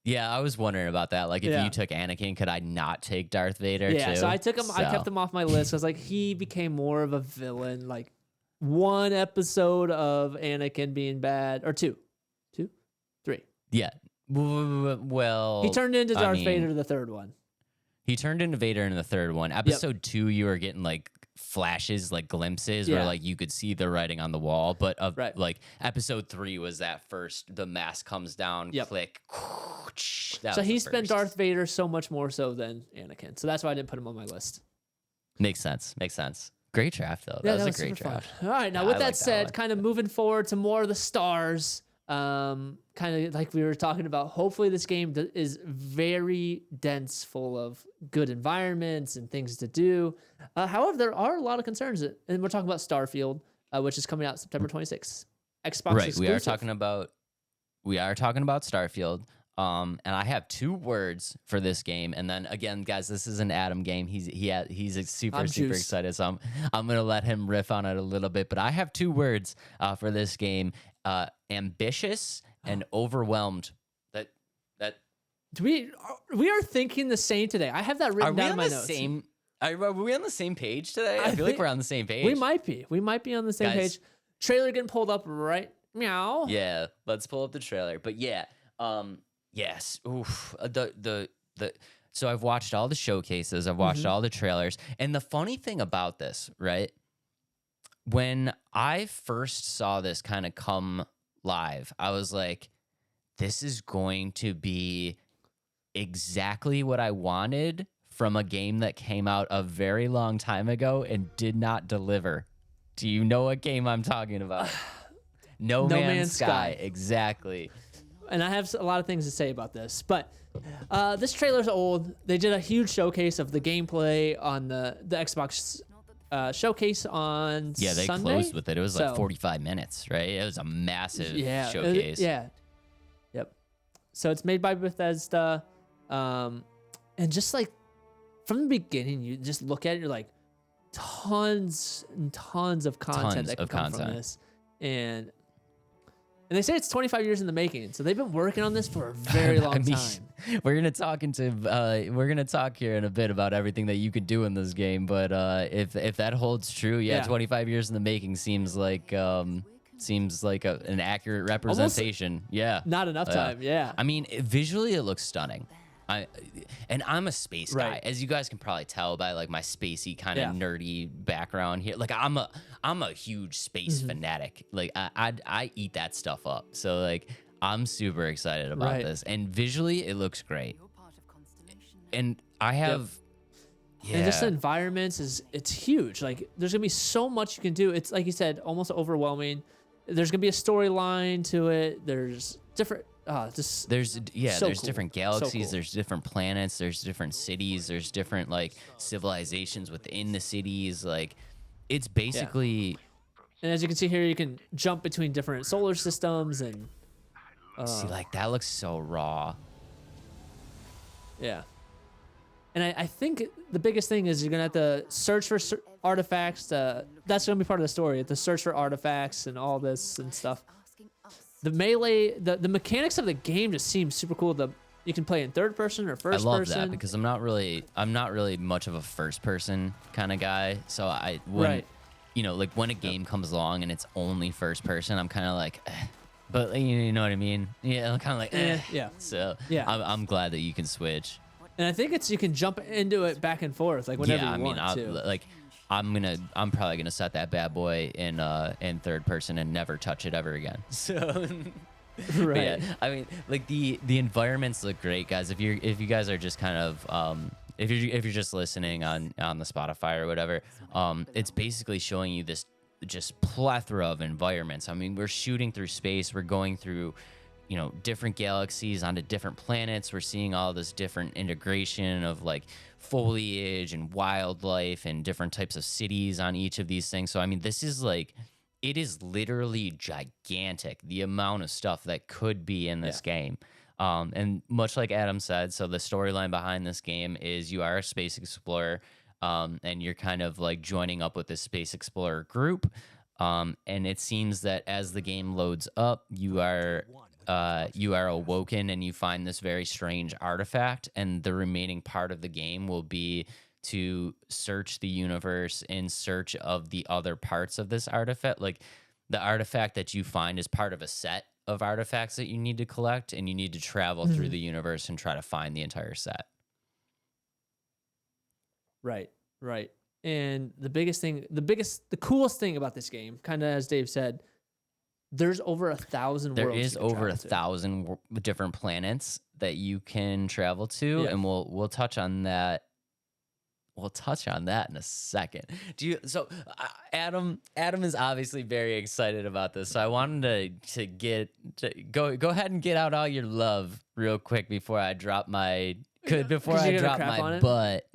Yeah, I was wondering about that. Like, if you took Anakin, could I not take Darth Vader too? So I took him. I kept him off my list. I was like, he became more of a villain. Like, one episode of Anakin being bad, or two, three. Yeah. Well, he turned into Darth Vader the third one. He turned into Vader in the third one. Episode 2, you were getting like flashes, like glimpses where like you could see the writing on the wall. But like episode 3 was that first, the mask comes down, click. So he's been Darth Vader so much more so than Anakin. So that's why I didn't put him on my list. Makes sense. Great draft, though. Yeah, that was a great draft. All right, now with that said, kind of moving forward to more of the stars, kind of like we were talking about, hopefully this game is very dense, full of good environments and things to do. However, there are a lot of concerns, and we're talking about Starfield, which is coming out September 26th. Xbox exclusive. We are talking about Starfield. And I have 2 words for this game. And then again, guys, this is an Adam game. He's super excited. So I'm gonna let him riff on it a little bit. But I have 2 words for this game: ambitious and overwhelmed. We are thinking the same today. I have that written down in my notes. Are we on the same page today? I feel like we're on the same page. We might be. We might be on the same page. Trailer getting pulled up right. Meow. Yeah, let's pull up the trailer. But yeah, yes. Oof. So I've watched all the showcases. I've watched all the trailers. And the funny thing about this, right? When I first saw this kind of come live, I was like, this is going to be exactly what I wanted from a game that came out a very long time ago and did not deliver. Do you know what game I'm talking about? No Man's Sky. Exactly. And I have a lot of things to say about this, but this trailer's old. They did a huge showcase of the gameplay on the Xbox showcase on Sunday. They closed with it. It was like 45 minutes, right? It was a massive showcase. Yep. So it's made by Bethesda, and just like from the beginning, you just look at it, you're like, tons and tons of content that can come from this, and they say it's 25 years in the making, so they've been working on this for a very long time. We're gonna talk here in a bit about everything that you can do in this game, but if that holds true, 25 years in the making seems like an accurate representation. Not enough time. Yeah. I mean, visually it looks stunning. I'm a space guy, as you guys can probably tell by like my spacey kind of nerdy background here. Like I'm a huge space fanatic. Like I eat that stuff up. So like I'm super excited about this. And visually it looks great. And I have and just the environments it's huge. Like there's gonna be so much you can do. It's like you said, almost overwhelming. There's gonna be a storyline to it. There's different there's different galaxies, there's different planets, there's different cities, there's different like civilizations within the cities. Like it's basically and as you can see here, you can jump between different solar systems and see, like that looks so raw. Yeah. And I think the biggest thing is you're gonna have to search for artifacts. That's gonna be part of the story. You have to search for artifacts and all this and stuff. The melee, the mechanics of the game just seem super cool. You can play in third person or first person. I love that because I'm not really much of a first person kind of guy. So I wouldn't, like when a game comes along and it's only first person, I'm kind of like, but you know what I mean? Yeah, I'm kind of like, yeah. So I'm glad that you can switch. And I think you can jump into it back and forth like whenever you want to. I'm probably gonna set that bad boy in third person and never touch it ever again. So, right. I mean, like the environments look great, guys. If you guys are just kind of if you're just listening on the Spotify or whatever, it's basically showing you this just plethora of environments. I mean, we're shooting through space. We're going through different galaxies onto different planets. We're seeing all this different integration of like foliage and wildlife and different types of cities on each of these things. So I mean, this is like, it is literally gigantic, the amount of stuff that could be in this game. And much like Adam said, so the storyline behind this game is you are a space explorer, and you're kind of like joining up with this space explorer group. And it seems that as the game loads up, you are awoken and you find this very strange artifact, and the remaining part of the game will be to search the universe in search of the other parts of this artifact. Like the artifact that you find is part of a set of artifacts that you need to collect, and you need to travel through the universe and try to find the entire set. Right, right. And the coolest thing about this game, kind of as Dave said, there's over 1,000 There worlds is you can over travel to. 1,000 different planets that you can travel to, Yeah. and we'll touch on that. We'll touch on that in a second. Adam is obviously very excited about this, so I wanted to go ahead and get out all your love real quick before I drop my before 'Cause I you're gonna drop crap my on it? butt.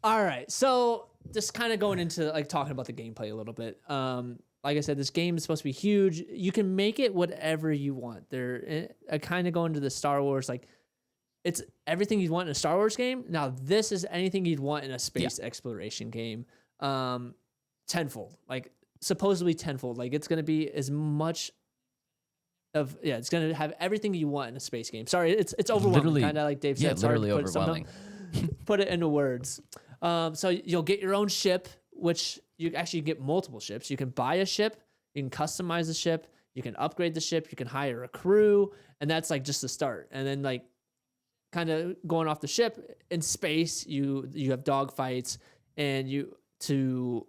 All right, so just kind of going into like talking about the gameplay a little bit. Like I said, this game is supposed to be huge. You can make it whatever you want. I kind of go into the Star Wars, like it's everything you'd want in a Star Wars game. Now this is anything you'd want in a space exploration game. Tenfold, like supposedly tenfold. Like it's gonna be as much of it's gonna have everything you want in a space game. Sorry, it's overwhelming. Literally, Kind of like Dave said. yeah, It's hard to literally put overwhelming. put it into words. So you'll get your own ship, which you actually get multiple ships. You can buy a ship, you can customize the ship, you can upgrade the ship, you can hire a crew, and that's like just the start. And then like kind of going off the ship in space, you have dogfights, and to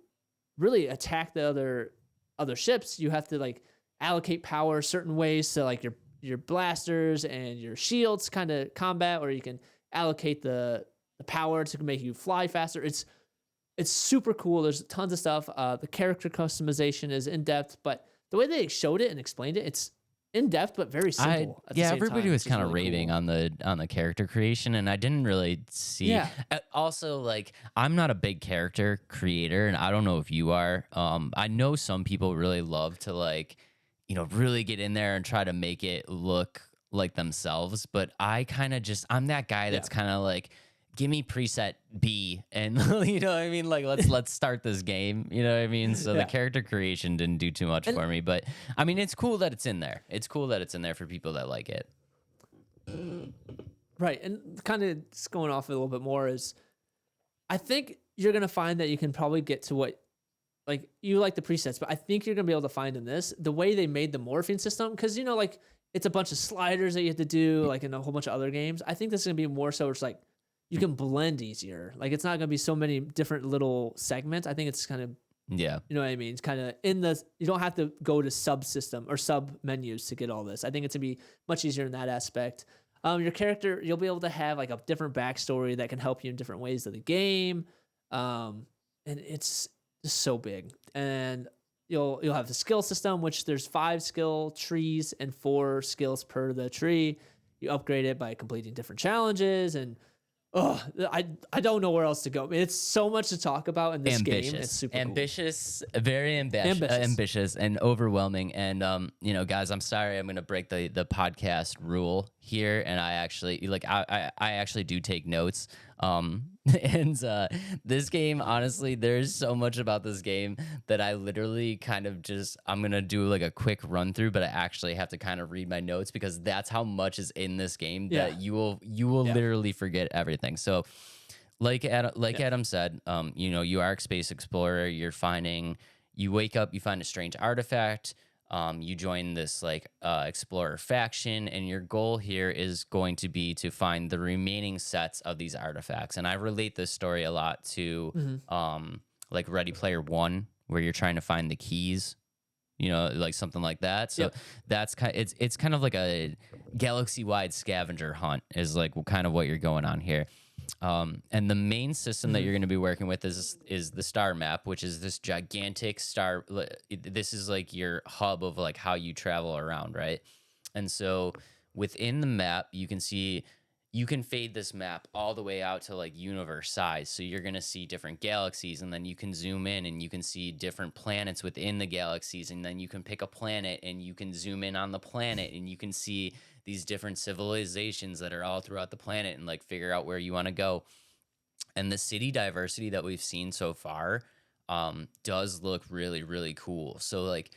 really attack the other ships, you have to like allocate power certain ways. So like your blasters and your shields kind of combat, or you can allocate the power to make you fly faster. It's super cool. There's tons of stuff. The character customization is in depth, but the way they showed it and explained it, it's in depth but very simple. At the same Everybody time, was which is kind of really raving cool. on the character creation, and I didn't really see. Yeah. Also, like I'm not a big character creator, and I don't know if you are. I know some people really love to like, really get in there and try to make it look like themselves, but I kind of I'm that guy that's kind of like, give me preset B, and you know what I mean? Like let's start this game. You know what I mean? So the character creation didn't do too much for me, but I mean it's cool that it's in there. It's cool that it's in there for people that like it. Right. And kind of just going off a little bit more is I think you're gonna find that you can probably get to what like you like the presets, but I think you're gonna be able to find in this the way they made the morphing system, because like it's a bunch of sliders that you have to do like in a whole bunch of other games. I think this is gonna be more so it's like you can blend easier. Like it's not gonna be so many different little segments. I think it's kind of you know what I mean? It's kind of you don't have to go to subsystem or sub menus to get all this. I think it's gonna be much easier in that aspect. Your character, you'll be able to have like a different backstory that can help you in different ways of the game. And it's just so big. And you'll have the skill system, which there's 5 skill trees and 4 skills per the tree. You upgrade it by completing different challenges, and I don't know where else to go. It's so much to talk about in this game. It's super ambitious, very ambitious and overwhelming. And guys, I'm sorry, I'm gonna break the podcast rule here, and I actually I actually do take notes. And this game, honestly, there's so much about this game that I literally kind of I'm gonna do like a quick run through, but I actually have to kind of read my notes because that's how much is in this game that you will literally forget everything. So like Adam said, you are a space explorer. You wake up, you find a strange artifact. You join this explorer faction, and your goal here is going to be to find the remaining sets of these artifacts. And I relate this story a lot to like Ready Player One, where you're trying to find the keys, like something like that. So that's it's kind of like a galaxy-wide scavenger hunt is like kind of what you're going on here. And the main system that you're going to be working with is the star map, which is this gigantic star. This is like your hub of like how you travel around, right? And so within the map, you can fade this map all the way out to like universe size. So you're going to see different galaxies, and then you can zoom in and you can see different planets within the galaxies. And then you can pick a planet and you can zoom in on the planet, and you can see these different civilizations that are all throughout the planet and like figure out where you want to go. And the city diversity that we've seen so far does look really, really cool. So like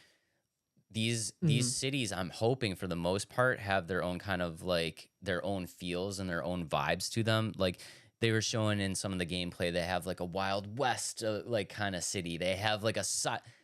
these cities, I'm hoping for the most part have their own kind of like their own feels and their own vibes to them. Like they were showing in some of the gameplay, they have like a Wild West like kind of city. They have like a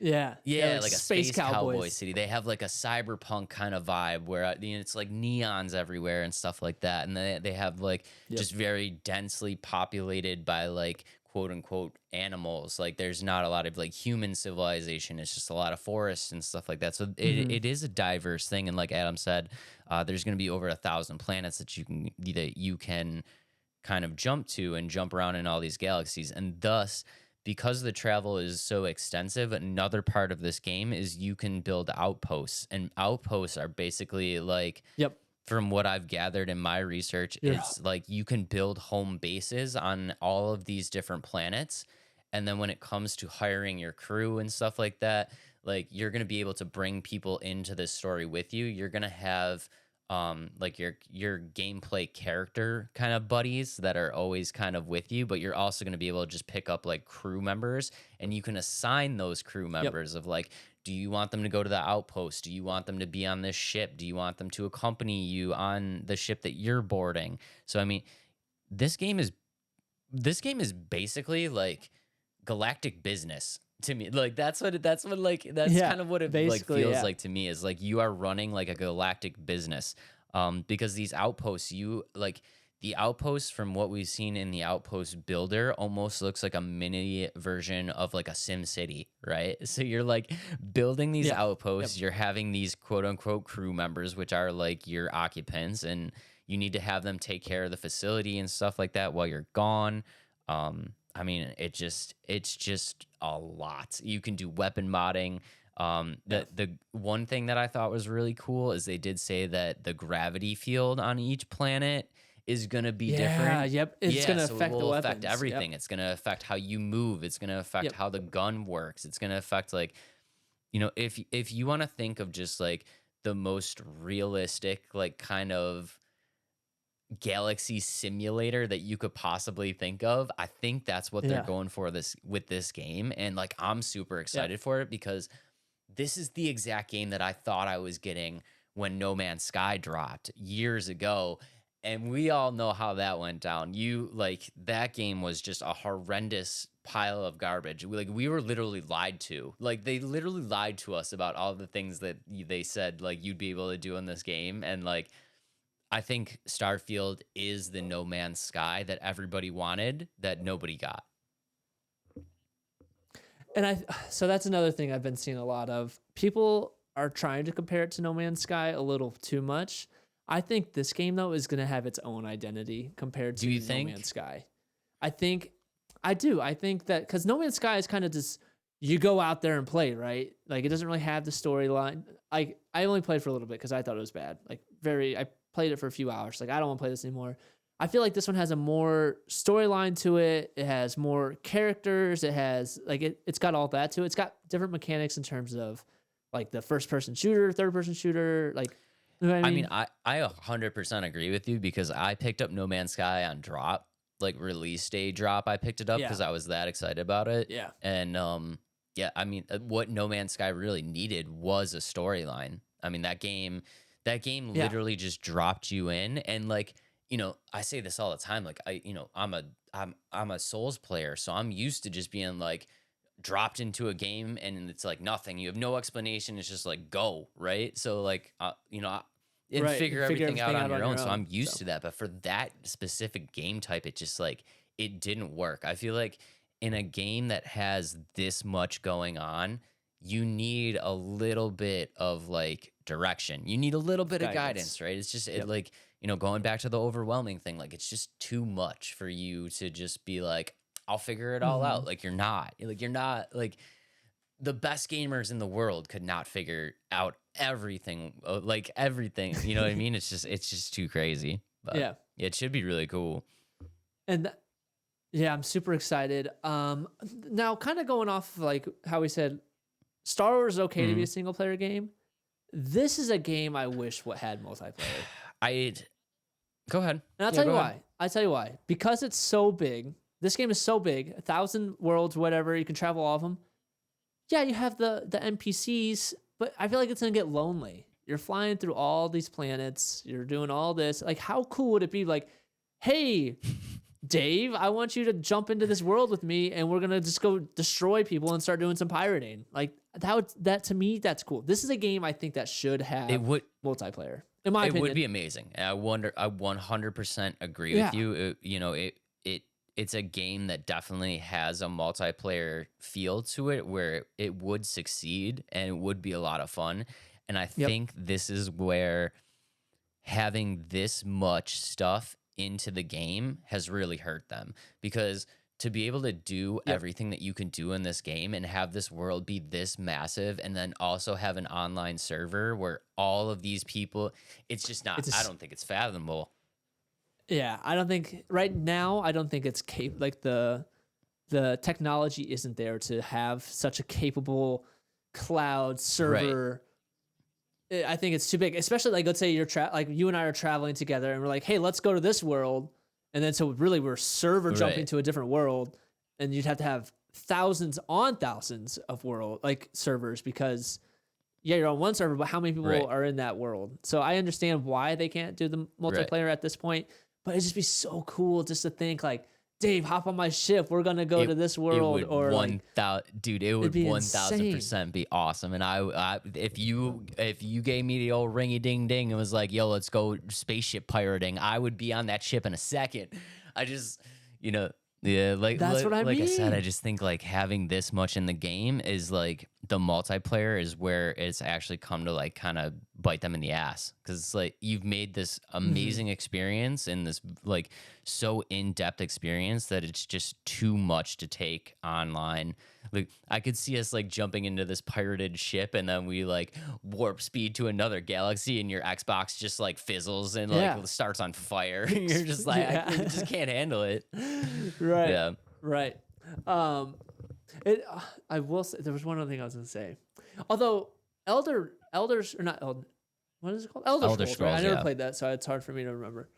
like a space cowboy city. They have like a cyberpunk kind of vibe where it's like neons everywhere and stuff like that. And they have like just very densely populated by like quote unquote animals. Like there's not a lot of like human civilization. It's just a lot of forests and stuff like that. So it is a diverse thing. And like Adam said, there's going to be over 1,000 planets that you can kind of jump to and jump around in all these galaxies. And thus, because the travel is so extensive, another part of this game is you can build outposts. And outposts are basically like, from what I've gathered in my research, it's like you can build home bases on all of these different planets. And then when it comes to hiring your crew and stuff like that, like you're going to be able to bring people into this story with you. You're going to have like your gameplay character kind of buddies that are always kind of with you, but you're also going to be able to just pick up like crew members, and you can assign those crew members of like, do you want them to go to the outpost? Do you want them to be on this ship? Do you want them to accompany you on the ship that you're boarding? So I mean, this game is basically like galactic business to me. Like that's kind of what it like feels like to me, is like you are running like a galactic business. Because these outposts, the outposts, from what we've seen in the outpost builder, almost looks like a mini version of like a Sim City, right? So you're like building these outposts, you're having these quote unquote crew members, which are like your occupants, and you need to have them take care of the facility and stuff like that while you're gone. I mean, it's just a lot. You can do weapon modding. The one thing that I thought was really cool is they did say that the gravity field on each planet is going to be different. It's going to so affect it will the affect weapons. everything. It's going to affect how you move. It's going to affect how the gun works. It's going to affect, like, if you want to think of just like the most realistic, like kind of galaxy simulator that you could possibly think of, I think that's what they're going for with this game. And like, I'm super excited for it, because this is the exact game that I thought I was getting when No Man's Sky dropped years ago. And we all know how that went down. That game was just a horrendous pile of garbage. We were literally lied to. Like, they literally lied to us about all the things that they said like you'd be able to do in this game. And like, I think Starfield is the No Man's Sky that everybody wanted that nobody got. And so that's another thing I've been seeing a lot of. People are trying to compare it to No Man's Sky a little too much. I think this game, though, is going to have its own identity compared to No Man's Sky. I do. I think that because No Man's Sky is kind of just, you go out there and play, right? Like, it doesn't really have the storyline. I only played for a little bit because I thought it was bad. I played it for a few hours. Like, I don't want to play this anymore. I feel like this one has a more storyline to it. It has more characters. It has it's got all that to it. It's got different mechanics in terms of like the first person shooter, third person shooter. Like, you know what I mean? I 100% agree with you, because I picked up No Man's Sky on drop, like release day drop. I picked it up because I was that excited about it. Yeah. And I mean, what No Man's Sky really needed was a storyline. I mean, that game literally just dropped you in. And like, I say this all the time. Like, I'm a Souls player, so I'm used to just being like dropped into a game and it's like nothing. You have no explanation. It's just like go, right? So like, figure everything out on your own. So I'm used to that. But for that specific game type, it just like, it didn't work. I feel like in a game that has this much going on, you need a little bit of like direction. You need a little bit of guidance, right? It's just going back to the overwhelming thing, like it's just too much for you to just be like, I'll figure it all out. Like you're not like the best gamers in the world could not figure out everything, everything, you know what I mean? It's just too crazy. But it should be really cool. And I'm super excited. Now kind of going off like how we said, Star Wars is okay to be a single player game. This is a game I wish had multiplayer. Go ahead. And I'll tell you why. I'll tell you why. Because it's so big. This game is so big. 1,000 worlds, whatever. You can travel all of them. Yeah, you have the NPCs, but I feel like it's going to get lonely. You're flying through all these planets. You're doing all this. Like, how cool would it be? Like, hey, Dave, I want you to jump into this world with me, and we're gonna just go destroy people and start doing some pirating. Like that to me, that's cool. This is a game I think that should have multiplayer. In my opinion, it would be amazing. And I 100% agree with you. It's a game that definitely has a multiplayer feel to it where it would succeed and it would be a lot of fun. And I think this is where having this much stuff into the game has really hurt them, because to be able to do everything that you can do in this game and have this world be this massive and then also have an online server where all of these people, it's just not, I don't think it's fathomable. Yeah, I don't think right now, I don't think it's like the technology isn't there to have such a capable cloud server. I think it's too big, especially like, let's say you're like you and I are traveling together and we're like, hey, let's go to this world. And then so really we're server jumping to a different world, and you'd have to have thousands on thousands of servers, because you're on one server, but how many people are in that world? So I understand why they can't do the multiplayer at this point, but it'd just be so cool just to think like, Dave, hop on my ship. We're gonna go to this world. It would 1000% be awesome. And I if you gave me the old ringy ding ding and was like, yo, let's go spaceship pirating, I would be on that ship in a second. I just, that's what I mean. Like I said, I just think like having this much in the game is like the multiplayer is where it's actually come to like kind of bite them in the ass, because it's like you've made this amazing experience and this like so in-depth experience that it's just too much to take online. Like I could see us like jumping into this pirated ship and then we like warp speed to another galaxy and your Xbox just like fizzles and like starts on fire. You're just like, I just can't handle it. Right. Yeah. Right. I will say there was one other thing I was gonna say. Although Elder Scrolls, what is it called? Elder Scrolls. Right? I never played that, so it's hard for me to remember.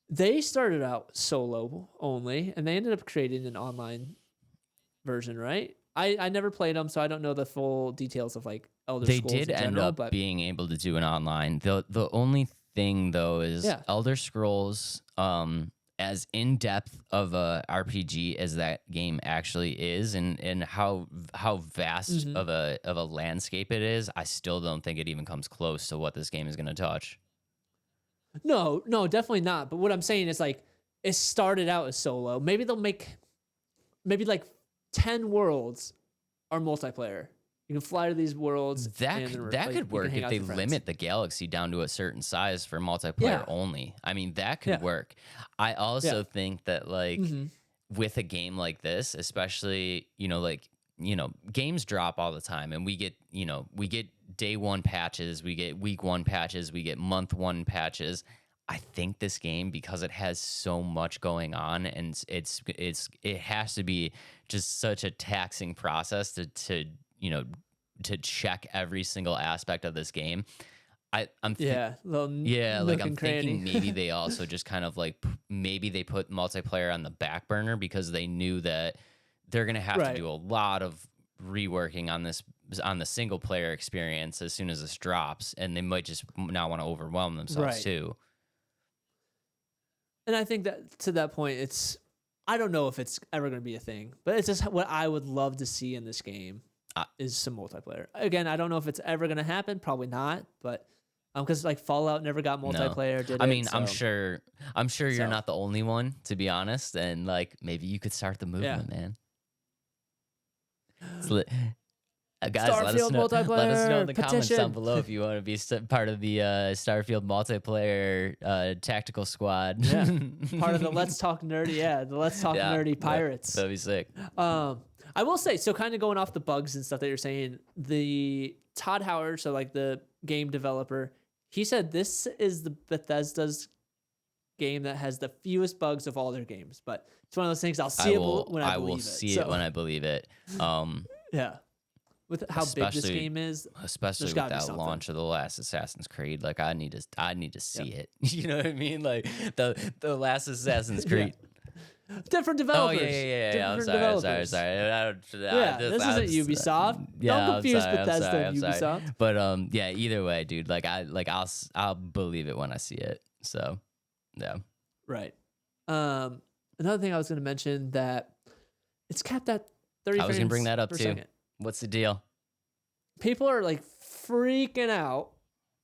They started out solo only, and they ended up creating an online version, right? I never played them, so I don't know the full details of like Elder Scrolls. They did end up being able to do an online. The only thing though is Elder Scrolls, as in depth of a RPG as that game actually is, and how vast of a landscape it is, I still don't think it even comes close to what this game is going to touch. No, definitely not. But what I'm saying is like it started out as solo. Maybe they'll make like 10 worlds are multiplayer. You can fly to these worlds. That could work if they limit the galaxy down to a certain size for multiplayer only. I mean, that could work. I also think that like with a game like this, especially, games drop all the time, and we get day one patches, we get week one patches, we get month one patches. I think this game, because it has so much going on, and it has to be just such a taxing process to check every every aspect of this game. I'm thinking maybe they also just kind of like maybe they put multiplayer on the back burner because they knew that they're gonna have to do a lot of reworking on the single player experience as soon as this drops, and they might just not want to overwhelm themselves too. And I think that to that point, I don't know if it's ever going to be a thing, but it's just what I would love to see in this game is some multiplayer. Again, I don't know if it's ever going to happen. Probably not, but because like Fallout never got multiplayer. No. I mean, I'm sure you're not the only one, to be honest, and like maybe you could start the movement, man. Guys, let us know in the comments down below if you want to be part of the Starfield multiplayer tactical squad. Yeah. Part of the Let's Talk Nerdy, the Let's Talk Nerdy Pirates. That'd be sick. I will say, so kind of going off the bugs and stuff that you're saying, the Todd Howard, so like the game developer, he said this is the Bethesda's game that has the fewest bugs of all their games. But it's one of those things I'll see it when I believe it. I will see it when I believe it. Yeah. With how big this game is, especially with that launch of the last Assassin's Creed, like I need to see it. You know what I mean? Like the last Assassin's Creed. Different developers. Oh yeah. I'm sorry. This isn't Ubisoft. Don't confuse Bethesda and Ubisoft. But either way, dude. Like I'll believe it when I see it. So yeah. Right. another thing I was going to mention that it's capped at 30 I was gonna bring frames that up per too. second. What's the deal? People are like freaking out,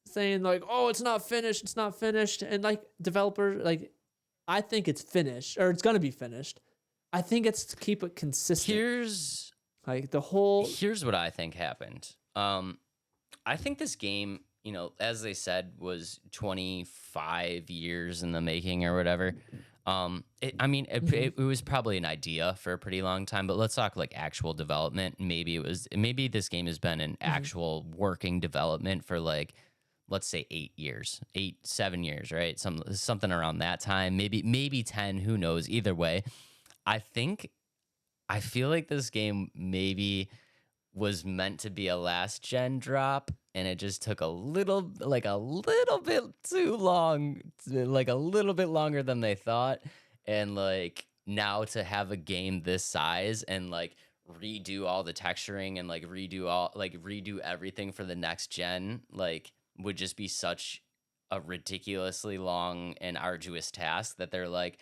saying like, "Oh, it's not finished. It's not finished." And like developers, like, I think it's finished or it's gonna be finished. I think it's to keep it consistent. Here's Like the whole. Here's what I think happened. I think this game, you know, as they said, was 25 years in the making or whatever. It was probably an idea for a pretty long time, but let's talk like actual development. Maybe this game has been in actual working development for like, let's say 7 years, right? Something around that time, maybe 10, who knows? Either way, I feel like this game maybe was meant to be a last gen drop, and it just took a little bit too long, like a little bit longer than they thought. And like now to have a game this size and like redo all the texturing and like redo everything for the next gen, like would just be such a ridiculously long and arduous task that they're like,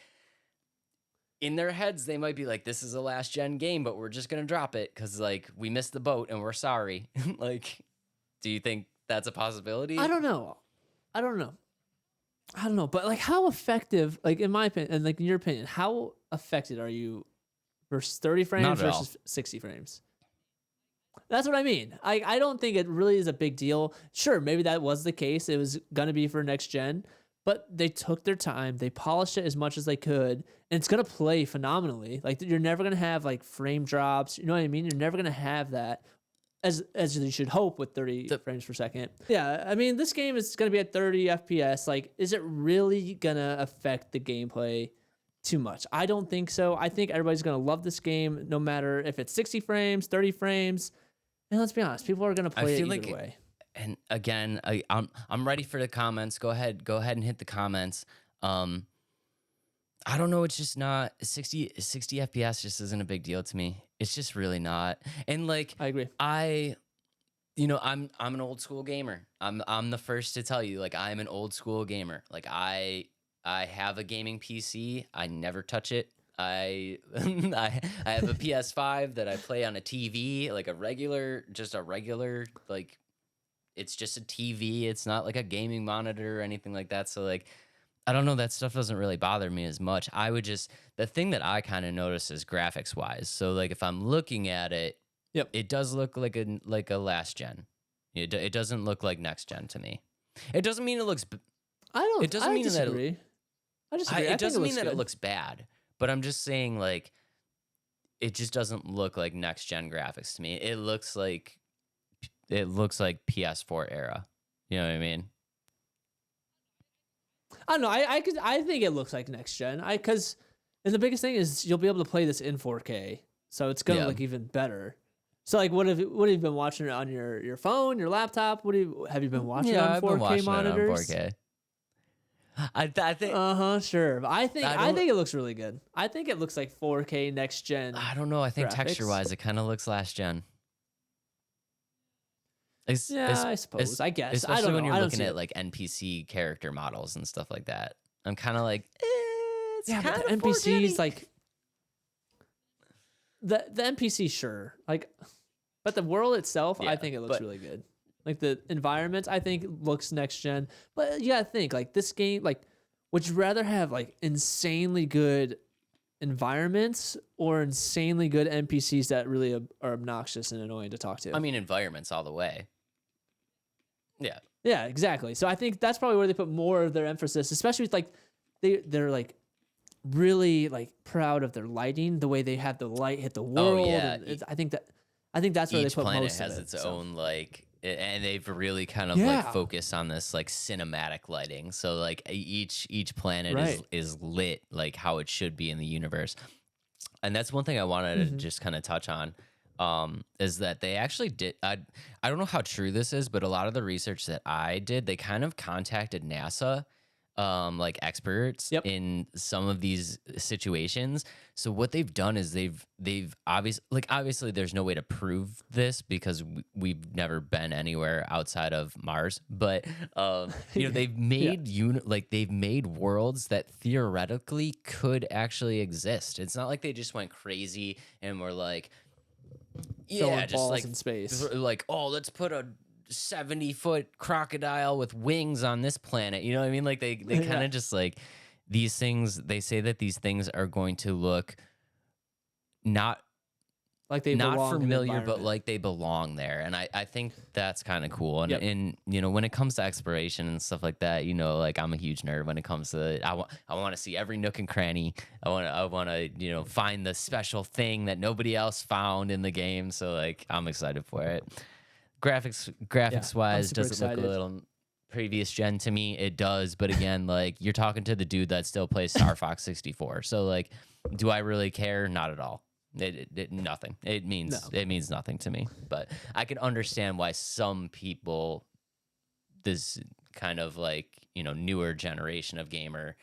in their heads, they might be like, this is a last gen game, but we're just going to drop it because like we missed the boat and we're sorry. Like, do you think that's a possibility? I don't know. But like, how effective? Like in my opinion, and like in your opinion, how affected are you versus 30 frames Not at all. versus 60 frames? That's what I mean. I don't think it really is a big deal. Sure, maybe that was the case. It was gonna be for next gen, but they took their time. They polished it as much as they could, and it's gonna play phenomenally. Like you're never gonna have like frame drops. You know what I mean? You're never gonna have that. As you should hope with 30 frames per second. Yeah, I mean, this game is going to be at 30 FPS. Like, is it really going to affect the gameplay too much? I don't think so. I think everybody's going to love this game no matter if it's 60 frames, 30 frames. And let's be honest, people are going to play it either way. And again, I'm ready for the comments. Go ahead and hit the comments. I don't know. It's just not 60 FPS just isn't a big deal to me. It's just really not. And like, I agree. I'm an old school gamer. I'm the first to tell you, like, I'm an old school gamer. Like I have a gaming PC. I never touch it. I have a PS5 that I play on a TV, like a regular, like, it's just a TV. It's not like a gaming monitor or anything like that. So like, I don't know, that stuff doesn't really bother me as much. The thing that I kind of notice is graphics wise. So like if I'm looking at it, Yep. It does look like a last gen. It doesn't look like next gen to me. It doesn't mean it looks. It doesn't mean disagree. that I disagree. it doesn't mean that good. it looks bad. But I'm just saying, like, it just doesn't look like next gen graphics to me. It looks like PS4 era. You know what I mean? I don't know. I think it looks like next gen. And the biggest thing is you'll be able to play this in 4K, so it's gonna look even better. So like, what have you been watching it on your phone, your laptop? Have you been watching it on 4K I've been watching monitors? it on 4K. I think. Sure. I think it looks really good. I think it looks like 4K next gen. I don't know. I think graphics. texture wise, it kind of looks last gen. I suppose. I guess. Especially I don't know. when you're I don't looking see at it. like NPC character models and stuff like that. I'm kind of like, it's Yeah, kind but of the NPCs like the NPC, sure. Like, but the world itself, Yeah, I think it looks really good. Like the environment, I think looks next gen. But you gotta think like this game. Like, would you rather have like insanely good environments or insanely good NPCs that really are obnoxious and annoying to talk to? I mean, environments all the way. Yeah. Yeah, exactly. So I think that's probably where they put more of their emphasis, especially with like they're like really like proud of their lighting, the way they have the light hit the world. yeah. And I think that's where they Each put planet most has of it. its So. own like, and they've really kind of like focused on this like cinematic lighting. So like each planet is lit like how it should be in the universe. And that's one thing I wanted to just kind of touch on. Is that they actually did. I don't know how true this is, but a lot of the research that I did, they kind of contacted NASA like experts Yep. in some of these situations. So what they've done is they've obviously there's no way to prove this because we've never been anywhere outside of Mars, but they've made they've made worlds that theoretically could actually exist. It's not like they just went crazy and were like, Throwing just balls like in space. like, oh, let's put a 70-foot crocodile with wings on this planet. You know what I mean? Like they kind of just like these things. They say that these things are going to look not Like they not belong in the familiar, but environment. like they belong there. And I think that's kind of cool. And Yep. and when it comes to exploration and stuff like that, like I'm a huge nerd when it comes to it. I want to see every nook and cranny. I want to find the special thing that nobody else found in the game. So like I'm excited for it. Graphics wise, super does it look excited. a little previous gen to me? It does, but again, like you're talking to the dude that still plays Star Fox 64. So like, do I really care? Not at all. Nothing. It means nothing to me. But I can understand why some people, this kind of like newer generation of gamer,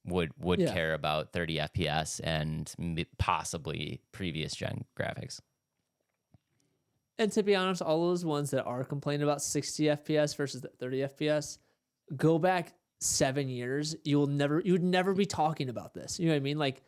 would Yeah. care about 30 FPS and possibly previous gen graphics. And to be honest, all those ones that are complaining about 60 FPS versus the 30 FPS, go back 7 years. You would never be talking about this. You know what I mean? Like,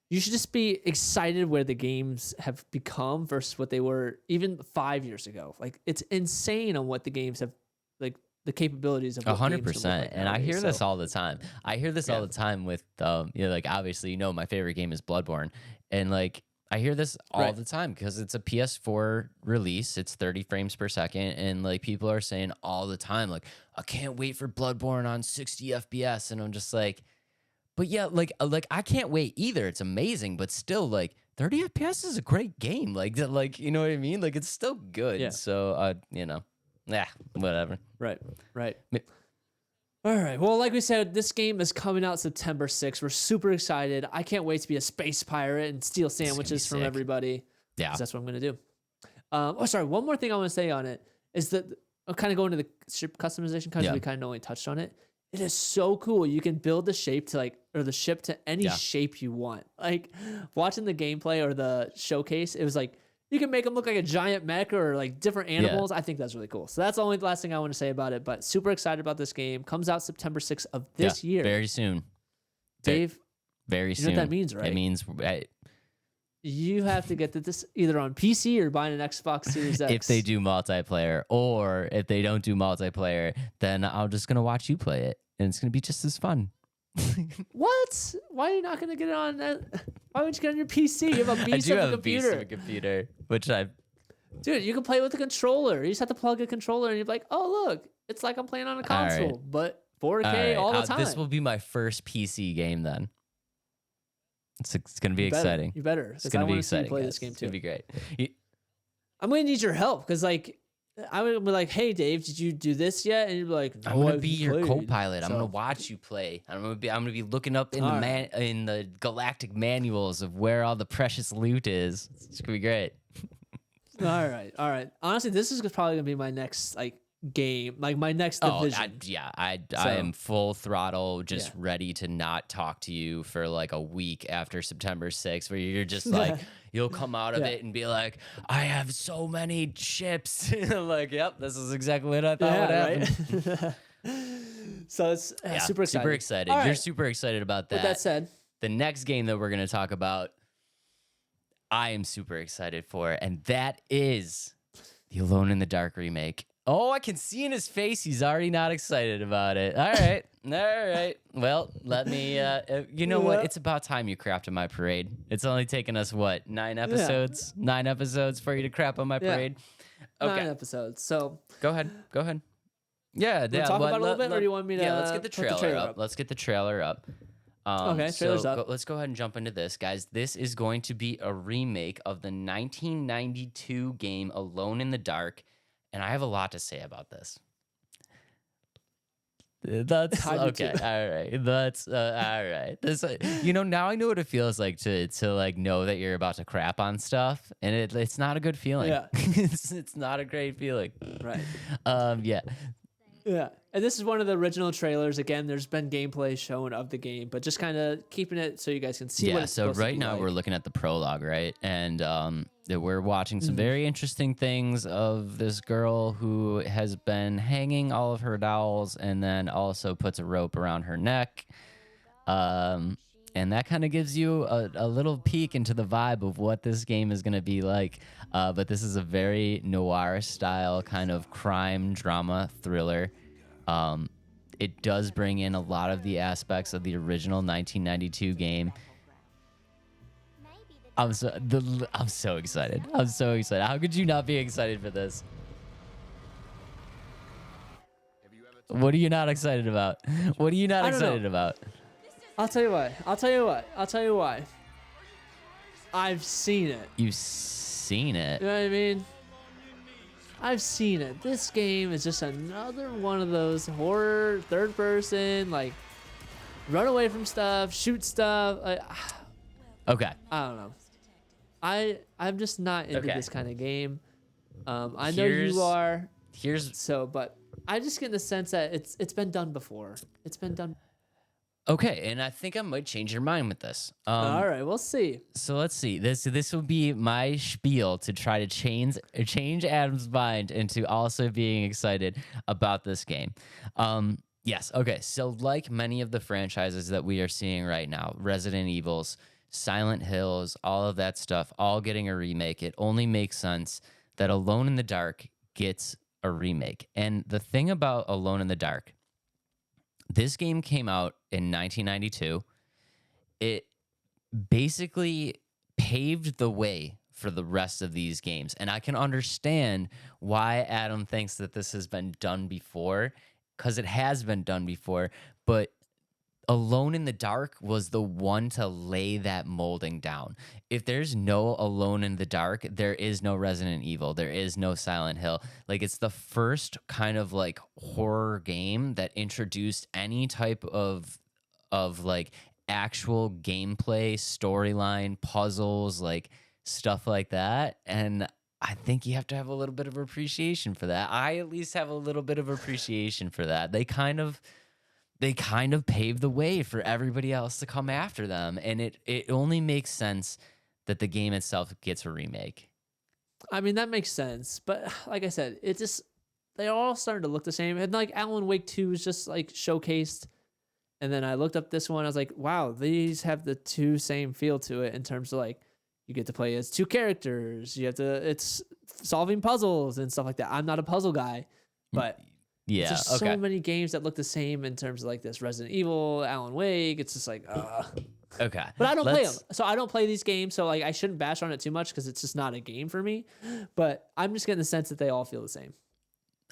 you should just be excited where the games have become versus what they were even 5 years ago. Like, it's insane on what the games have, like the capabilities of 100%. And I hear this all the time. I hear this all Yeah. the time with like obviously my favorite game is Bloodborne, and like I hear this all Right. the time because it's a PS4 release. It's 30 frames per second, and like people are saying all the time, like I can't wait for Bloodborne on 60 FPS, and I'm just like, but yeah, like I can't wait either. It's amazing, but still, like 30 FPS is a great game. Like you know what I mean? Like it's still good. Yeah. So whatever. Right. Mi- All right. Well, like we said, this game is coming out September 6th. We're super excited. I can't wait to be a space pirate and steal sandwiches from sick. everybody. Yeah. 'Cause that's what I'm going to do. Sorry. One more thing I want to say on it is that I'm kind of going to the ship customization because Yeah. we kind of only touched on it. It is so cool. You can build the shape to the ship to any Yeah. shape you want. Like watching the gameplay or the showcase, it was like, you can make them look like a giant mech or like different animals. I think that's really cool. So that's the only last thing I want to say about it. But super excited about this game. Comes out September 6th of this year. Very soon. Dave, Very you soon. know what that means, right? It means you have to get this either on PC or buying an Xbox Series X. if they do multiplayer, or if they don't do multiplayer, then I'm just gonna watch you play it, and it's gonna be just as fun. What? Why are you not going to get it on that? Why would you get it on your PC? You have a I beast do of a have a beast computer. of a computer, which I Dude, you can play with a controller. You just have to plug a controller and you're like, oh, look, it's like I'm playing on a console, right. but 4K all the time. This will be my first PC game then. It's gonna be exciting. You better. It's 'Cause gonna I be wanna see you exciting. play guys. this game It's gonna too. be great. I'm going to need your help because, like, I would be like, hey, Dave, did you do this yet? And you'd be like, no, I'm gonna I've be your played. co-pilot. I'm So- gonna watch you play. I'm gonna be looking up in All in the galactic manuals of where all the precious loot is. It's gonna be great. All right. Honestly, this is probably going to be my next, like, game, like my next division. I So- am full throttle, just Yeah. ready to not talk to you for like a week after September 6th, where you're just like, you'll come out of Yeah. it and be like, I have so many ships. I'm like, yep, this is exactly what I thought would happen. So it's Yeah, super excited. Super excited. All You're right. super excited about that. With that said, The next game that we're going to talk about, I am super excited for, and that is the Alone in the Dark remake. Oh, I can see in his face he's already not excited about it. All right. All right. Well, let me, you know what? Yeah. It's about time you crapped on my parade. It's only taken us, what, 9 episodes? 9 episodes for you to crap on my Yeah. parade? 9 episodes. So Go ahead. Yeah. talk about it a little bit, or do you want me to Yeah, let's get the put the trailer, trailer up. up? Let's get the trailer up. Okay, trailer's up. Let's go ahead and jump into this, guys. This is going to be a remake of the 1992 game Alone in the Dark, and I have a lot to say about this. That's I do okay. too. All right. That's all right. This, now I know what it feels like to like know that you're about to crap on stuff, and it's not a good feeling. Yeah. It's not a great feeling. right. Yeah. Yeah, and this is one of the original trailers. Again, there's been gameplay shown of the game, but just kind of keeping it so you guys can see what Yeah, it's so supposed to right be now like. we're looking at the prologue, right? And that we're watching some very interesting things of this girl who has been hanging all of her dolls and then also puts a rope around her neck. And that kind of gives you a little peek into the vibe of what this game is going to be like. But this is a very noir style kind of crime drama thriller. It does bring in a lot of the aspects of the original 1992 game. I'm so excited. I'm so excited. How could you not be excited for this? What are you not excited about? What are you not I don't know. excited about? I'll tell you what. I'll tell you why. I've seen it. You've seen it. You know what I mean? I've seen it. This game is just another one of those horror third person, like run away from stuff, shoot stuff. Okay. I don't know. I'm just not into Okay. this kind of game. I know you are. Here's So, but I just get the sense that it's been done before. It's been done. okay, and I think I might change your mind with this. All right, we'll see. So let's see. This will be my spiel to try to change Adam's mind into also being excited about this game. Yes. Okay. So like many of the franchises that we are seeing right now, Resident Evils, Silent Hills, all of that stuff, all getting a remake. It only makes sense that Alone in the Dark gets a remake. And the thing about Alone in the Dark, this game came out in 1992. It basically paved the way for the rest of these games. And I can understand why Adam thinks that this has been done before, because it has been done before. But Alone in the Dark was the one to lay that molding down. If there's no Alone in the Dark, there is no Resident Evil, there is no Silent Hill. Like, it's the first kind of like horror game that introduced any type of like actual gameplay, storyline, puzzles, like stuff like that. And I think you have to have a little bit of appreciation for that. I at least have a little bit of appreciation for that. They kind of paved the way for everybody else to come after them. And it only makes sense that the game itself gets a remake. I mean, that makes sense. But like I said, it just, they're all starting to look the same. And like Alan Wake 2 is just like showcased. And then I looked up this one. I was like, wow, these have the two same feel to it in terms of like, you get to play as two characters. It's solving puzzles and stuff like that. I'm not a puzzle guy, but Yeah. there's so many games that look the same in terms of like this Resident Evil, Alan Wake. It's just like, Okay. but I don't play them. So I don't play these games. So like, I shouldn't bash on it too much because it's just not a game for me. But I'm just getting the sense that they all feel the same.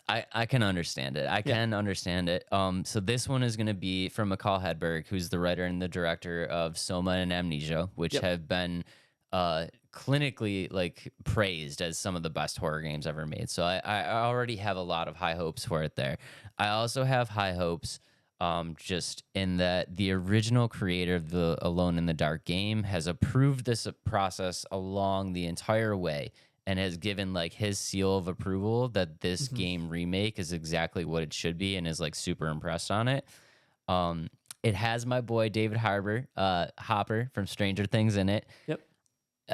I can understand it. I can understand it. So this one is going to be from McCall Hedberg, who's the writer and the director of Soma and Amnesia, which have been clinically like praised as some of the best horror games ever made. So I already have a lot of high hopes for it there. I also have high hopes just in that the original creator of the Alone in the Dark game has approved this process along the entire way and has given like his seal of approval that this game remake is exactly what it should be and is like super impressed on it. It has my boy David Hopper from Stranger Things in it. Yep.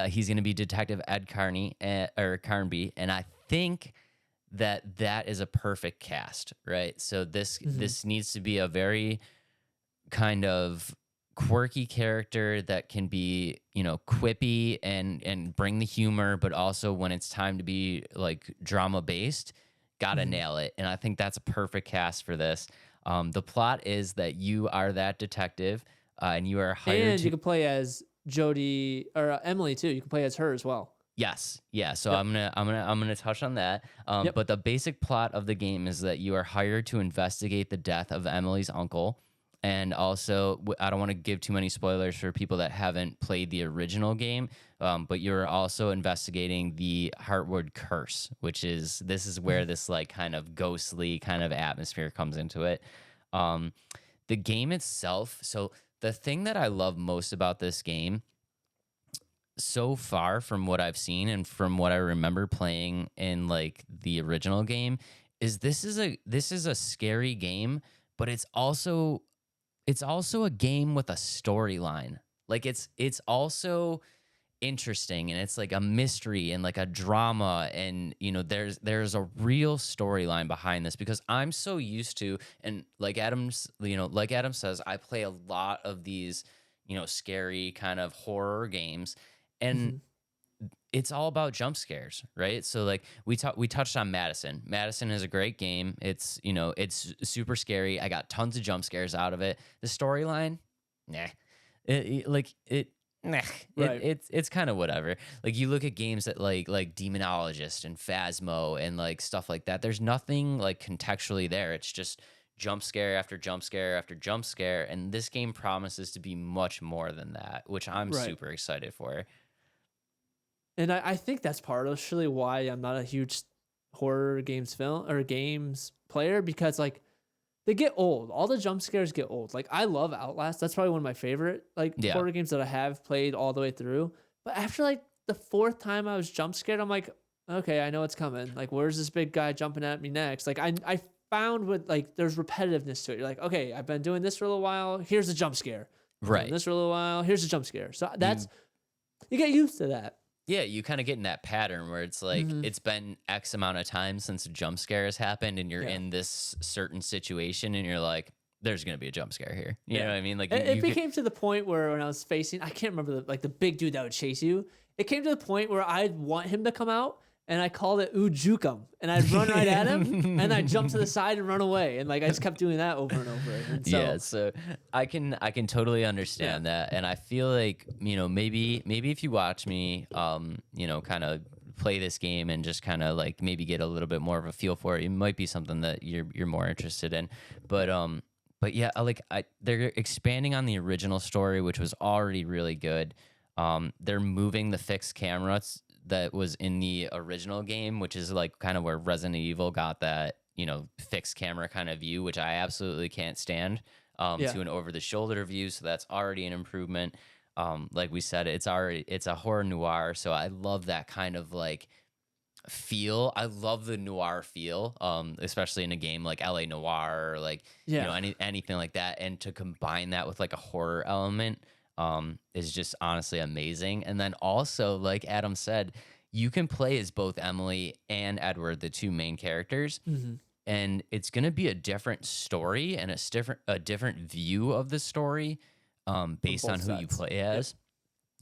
He's going to be Detective Ed Carnby, and I think that is a perfect cast, right? So this needs to be a very kind of quirky character that can be, quippy and bring the humor, but also when it's time to be like drama based, gotta nail it. And I think that's a perfect cast for this. The plot is that you are that detective, and you are hired. And you can play as Jodi or Emily too. You can play as her as well. Yes, yeah. So I'm gonna touch on that. But the basic plot of the game is that you are hired to investigate the death of Emily's uncle, and also I don't want to give too many spoilers for people that haven't played the original game. But you're also investigating the Heartwood curse, this is where this like kind of ghostly kind of atmosphere comes into it. The game itself. So the thing that I love most about this game, so far from what I've seen and from what I remember playing in like the original game, is this is a scary game, but it's also a game with a storyline. Like it's also interesting, and it's like a mystery and like a drama, and there's a real storyline behind this, because I'm so used to, and like Adam says, I play a lot of these scary kind of horror games, and it's all about jump scares, right? So like we touched on Madison. Madison is a great game. It's it's super scary. I got tons of jump scares out of it. The storyline, nah. Nah. Right. It's kind of whatever. Like you look at games that like Demonologist and Phasmo and like stuff like that. There's nothing like contextually there. It's just jump scare after jump scare after jump scare, and this game promises to be much more than that, which I'm Right. super excited for. And I think that's partially why I'm not a huge horror games player, because like they get old. All the jump scares get old. Like I love Outlast. That's probably one of my favorite horror games that I have played all the way through. But after like the fourth time I was jump scared, I'm like, okay, I know it's coming. Like where's this big guy jumping at me next? Like I found with like there's repetitiveness to it. You're like, okay, I've been doing this for a little while. Here's a jump scare. Right. Doing this for a little while. Here's a jump scare. So that's you get used to that. Yeah, you kind of get in that pattern where it's like it's been X amount of time since a jump scare has happened, and you're in this certain situation, and you're like, "There's gonna be a jump scare here." You know what I mean? Like it became to the point where when I was facing, I can't remember the big dude that would chase you. It came to the point where I'd want him to come out, and I called it Ujukum, and I'd run right at him, and I'd jump to the side and run away, and like I just kept doing that over and over. And so, so I can totally understand that, and I feel like maybe if you watch me, kind of play this game and just kind of like maybe get a little bit more of a feel for it, it might be something that you're more interested in, but yeah, they're expanding on the original story, which was already really good. They're moving the fixed cameras that was in the original game, which is like kind of where Resident Evil got that, fixed camera kind of view, which I absolutely can't stand, to an over the shoulder view. So that's already an improvement. Like we said, it's a horror noir. So I love that kind of like feel. I love the noir feel, especially in a game like LA Noire or like, anything like that. And to combine that with like a horror element, is just honestly amazing. And then also, like Adam said, you can play as both Emily and Edward, the two main characters, and it's going to be a different story and a different view of the story, based on who you play as.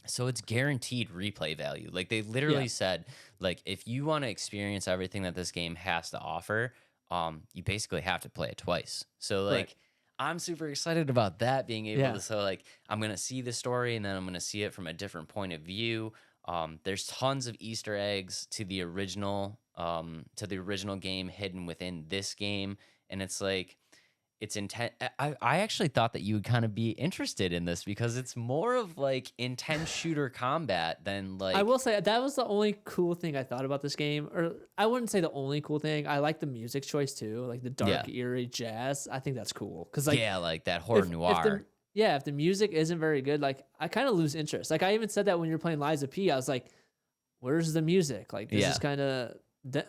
So it's guaranteed replay value. Like they literally said, like if you want to experience everything that this game has to offer, you basically have to play it twice. So like. I'm super excited about that, being able to, so like I'm going to see the story and then I'm going to see it from a different point of view. There's tons of Easter eggs to the original game hidden within this game. And it's like, it's intense. I actually thought that you would kind of be interested in this because it's more of like intense shooter combat than like. I will say that was the only cool thing I thought about this game, or I wouldn't say the only cool thing. I like the music choice too, like the dark, eerie jazz. I think that's cool because like like that horror noir. If the music isn't very good, like I kind of lose interest. Like I even said that when you're playing Lies of P, I was like, "Where's the music? Like this is kind of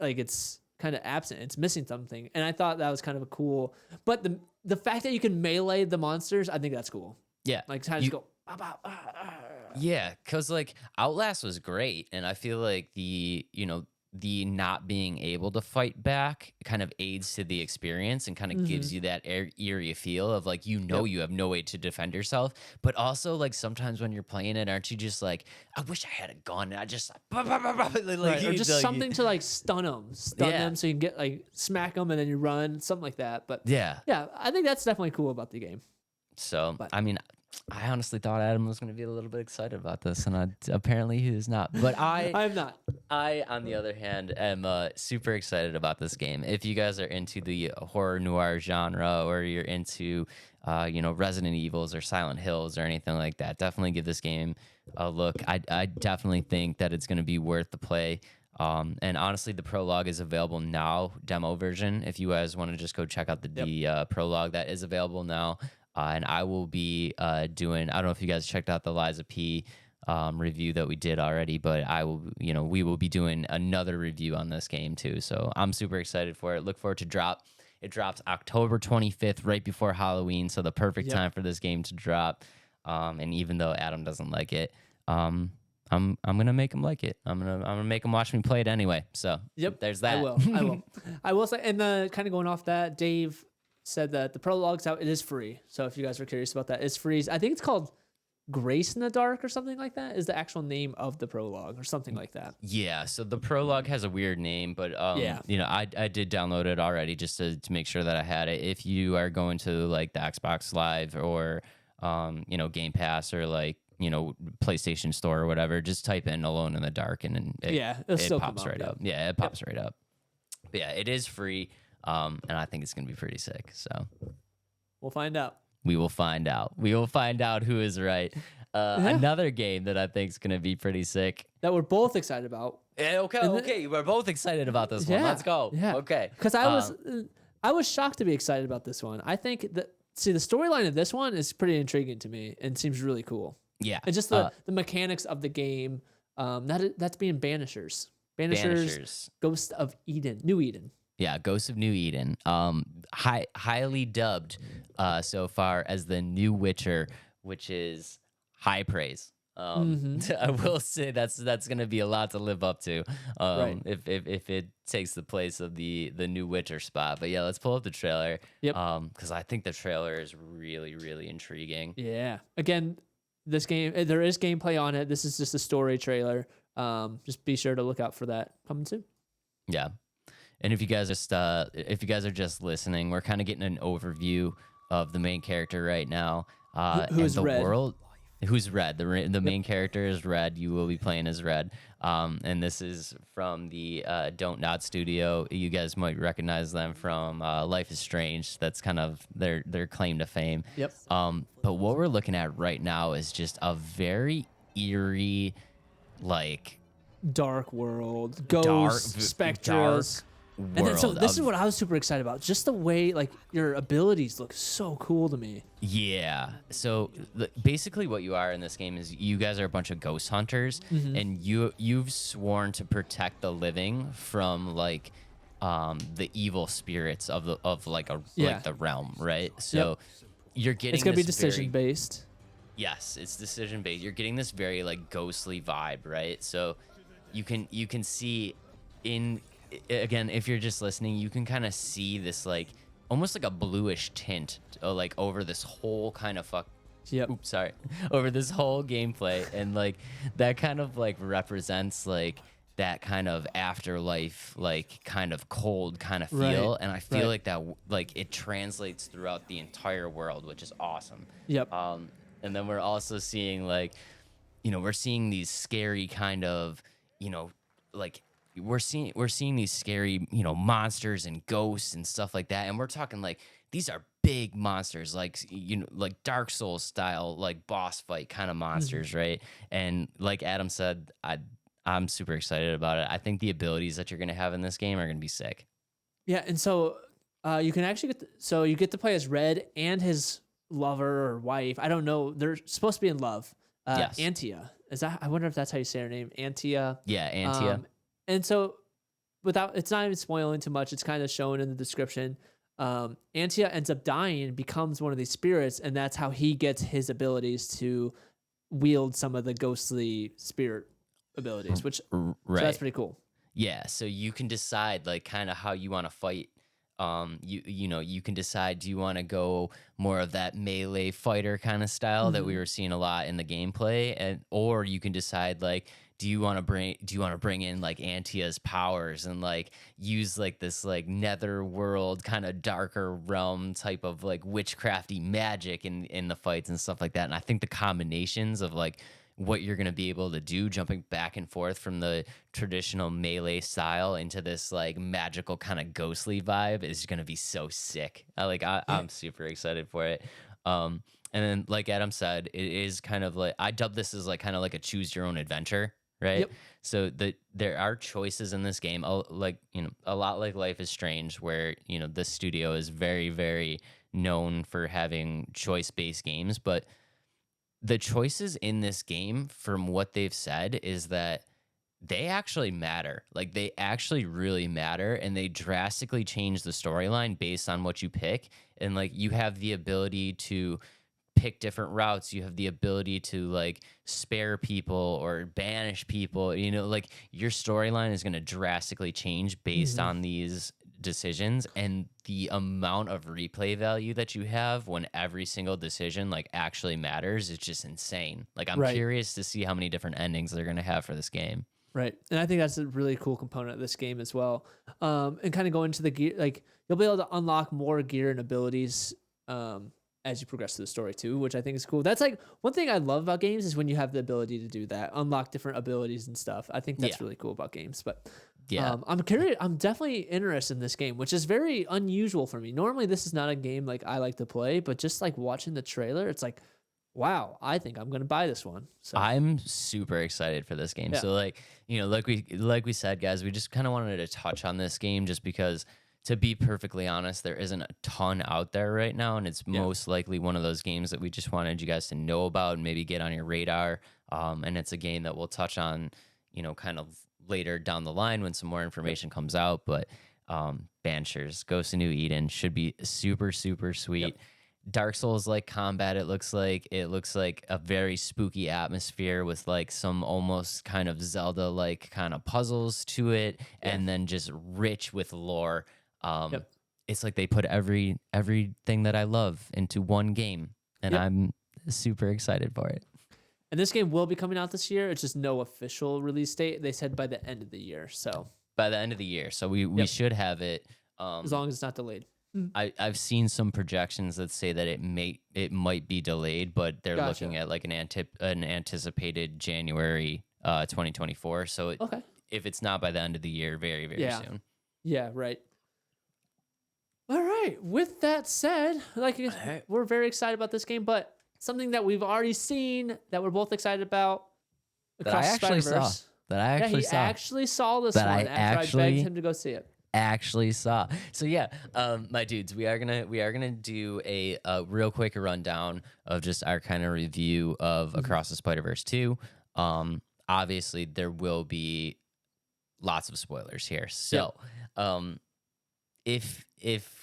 like it's." Kind of absent. It's missing something, and I thought that was kind of a cool. But the fact that you can melee the monsters, I think that's cool. Yeah, like kind of just go. Yeah, because like Outlast was great, and I feel like the not being able to fight back kind of aids to the experience and kind of gives you that eerie feel of like you have no way to defend yourself. But also like sometimes when you're playing it, aren't you just like, I wish I had a gun and I just like, or just something to like stun them so you can get like smack them and then you run, something like that. But yeah, I think that's definitely cool about the game. So I mean, I honestly thought Adam was going to be a little bit excited about this, and apparently he is not. But I'm not. I, on the other hand, am super excited about this game. If you guys are into the horror noir genre, or you're into, Resident Evils or Silent Hills or anything like that, definitely give this game a look. I definitely think that it's going to be worth the play. And honestly, the prologue is available now, demo version. If you guys want to just go check out the prologue, that is available now. And I will be doing, I don't know if you guys checked out the Lies of P review that we did already, but we will be doing another review on this game too. So I'm super excited for it. Look forward to drop. It drops October 25th, right before Halloween, so the perfect time for this game to drop. And even though Adam doesn't like it, I'm gonna make him like it. I'm gonna make him watch me play it anyway. So there's that. I will say, and kind of going off that, Dave said that the prologue's out. It is free, so if you guys are curious about that, it's free. I think it's called Grace in the Dark or something like that is the actual name of the prologue or something like that. Yeah, so the prologue has a weird name, but I did download it already just to make sure that I had it. If you are going to like the Xbox Live or Game Pass or like PlayStation Store or whatever, just type in Alone in the Dark and it pops right up. Yeah, it pops right up. But yeah, it is free, and I think it's gonna be pretty sick. So we'll find out. We will find out. We will find out who is right. Another game that I think is going to be pretty sick. That we're both excited about. Yeah, okay. We're both excited about this one. Let's go. Yeah. Okay. Because I was shocked to be excited about this one. I think the storyline of this one is pretty intriguing to me and seems really cool. Yeah. And just the mechanics of the game. That's being Banishers. Banishers. Ghost of Eden. New Eden. Yeah, Ghost of New Eden. Highly dubbed so far as the new Witcher, which is high praise. I will say that's going to be a lot to live up to if it takes the place of the new Witcher spot. But yeah, let's pull up the trailer. Yep. Because I think the trailer is really, really intriguing. Yeah. Again, this game, there is gameplay on it. This is just a story trailer. Just be sure to look out for that coming soon. Yeah. And if you guys are just listening, we're kind of getting an overview of the main character right now. Who's and the Red? world. Who's Red? The main character is Red. You will be playing as Red. And this is from the Don't Nod studio. You guys might recognize them from Life is Strange. That's kind of their claim to fame. Yep. But what we're looking at right now is just a very eerie, like dark world, ghosts, specters. And then, so this is what I was super excited about. Just the way like your abilities look so cool to me. Yeah. So basically what you are in this game is you guys are a bunch of ghost hunters, and you've sworn to protect the living from like the evil spirits of like the realm, right? So you're getting it's gonna be decision based. Yes, it's decision based. You're getting this very like ghostly vibe, right? So you can see again, if you're just listening, you can kind of see this like almost like a bluish tint like over this whole kind of over this whole gameplay, and like that kind of like represents like that kind of afterlife, like kind of cold kind of feel, and I feel like that like it translates throughout the entire world, which is awesome. And then we're also seeing like we're seeing these scary kind of like we're seeing these scary monsters and ghosts and stuff like that, and we're talking like these are big monsters, like like Dark Souls style, like boss fight kind of monsters, right? And like Adam said, I'm super excited about it. I think the abilities that you're gonna have in this game are gonna be sick. Yeah, and so you can actually you get to play as Red and his lover or wife. I don't know. They're supposed to be in love. Yes. Antia. I wonder if that's how you say her name. Antia. Yeah, Antia. And so it's not even spoiling too much. It's kind of shown in the description. Antia ends up dying and becomes one of these spirits, and that's how he gets his abilities to wield some of the ghostly spirit abilities, which so that's pretty cool. Yeah, so you can decide like kind of how you want to fight. You can decide, do you want to go more of that melee fighter kind of style that we were seeing a lot in the gameplay, or you can decide like, do you want to bring in like Antia's powers and like use like this like nether world kind of darker realm type of like witchcrafty magic in the fights and stuff like that. And I think the combinations of like what you're going to be able to do jumping back and forth from the traditional melee style into this like magical kind of ghostly vibe is going to be so sick. I'm super excited for it. And then like Adam said, it is kind of like, I dub this as like kind of like a choose your own adventure, right? Yep. So there are choices in this game, like, a lot like Life is Strange, where, this studio is very, very known for having choice-based games, but the choices in this game, from what they've said, is that they actually matter. Like, they actually really matter, and they drastically change the storyline based on what you pick. And like, you have the ability to pick different routes. You have the ability to like spare people or banish people. You know, like, your storyline is going to drastically change based on these decisions, and the amount of replay value that you have when every single decision like actually matters is just insane. Like, I'm curious to see how many different endings they're going to have for this game. Right. And I think that's a really cool component of this game as well. And kind of go into the gear, like, you'll be able to unlock more gear and abilities as you progress through the story too, which I think is cool. That's like one thing I love about games is when you have the ability to do that, unlock different abilities and stuff. I think that's really cool about games. But I'm curious. I'm definitely interested in this game, which is very unusual for me. Normally, this is not a game like I like to play, but just like watching the trailer, it's like, wow, I think I'm gonna buy this one. So I'm super excited for this game. Yeah. So like, you know, like we said, guys, we just kind of wanted to touch on this game just because, to be perfectly honest, there isn't a ton out there right now, and it's most likely one of those games that we just wanted you guys to know about and maybe get on your radar. And it's a game that we'll touch on, you know, kind of later down the line when some more information comes out. But Banishers, Ghost of New Eden should be super, super sweet. Yep. Dark Souls like combat. It looks like a very spooky atmosphere with like some almost kind of Zelda like kind of puzzles to it, and then just rich with lore. It's like they put everything that I love into one game, and I'm super excited for it. And this game will be coming out this year. It's just no official release date. They said by the end of the year. So by the end of the year, so we should have it. As long as it's not delayed. I've seen some projections that say that it might be delayed, but they're looking at like an anticipated January 2024. So if it's not by the end of the year, very soon. Yeah, right. All right. With that said, like, we're very excited about this game, but something that we've already seen that we're both excited about. That I actually saw. He actually saw this one after I begged him to go see it. Actually saw. So yeah, my dudes, we are gonna do a real quick rundown of just our kind of review of Across the Spider-Verse 2. Obviously there will be lots of spoilers here. So if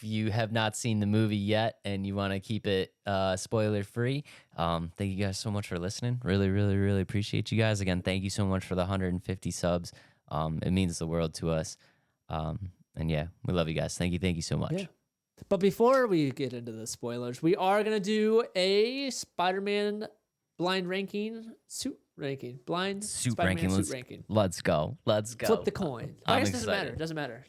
you have not seen the movie yet and you want to keep it spoiler free, thank you guys so much for listening. Really appreciate you guys. Again, thank you so much for the 150 subs. It means the world to us. And yeah, we love you guys. Thank you so much. Yeah. But before we get into the spoilers, we are going to do a Spider-Man blind ranking, suit ranking, blind suit Spider-Man ranking. suit ranking. Let's go. Flip the coin. I guess it doesn't matter.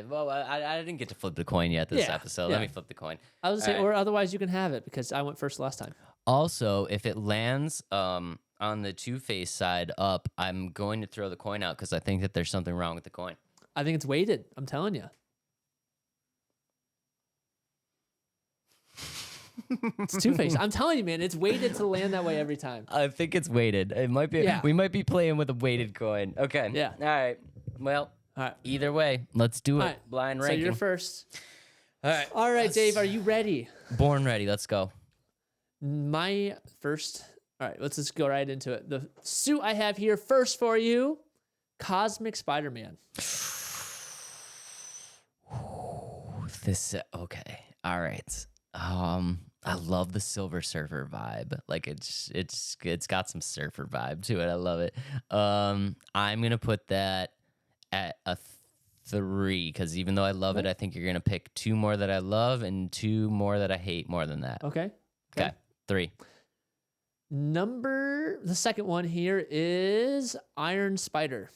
Well, I didn't get to flip the coin yet this episode. Let me flip the coin. I was going to say, or otherwise you can have it because I went first last time. Also, if it lands on the Two-Face side up, I'm going to throw the coin out because I think that there's something wrong with the coin. I think it's weighted. I'm telling you. It's Two-Face. I'm telling you, man. It's weighted to land that way every time. I think it's weighted. It might be. Yeah. We might be playing with a weighted coin. Okay. Yeah. All right. Well. All right. Either way, let's do it. Right. Blind ranking. So you're first. All right. All right, Dave. Are you ready? Born ready. Let's go. My first. All right. Let's just go right into it. The suit I have here first for you, Cosmic Spider-Man. Okay. All right. I love the Silver Surfer vibe. Like it's got some surfer vibe to it. I love it. I'm gonna put that at a 3 because even though I love it, I think you're gonna pick 2 more that I love and 2 more that I hate more than that. Okay. 3. The second one here is Iron Spider.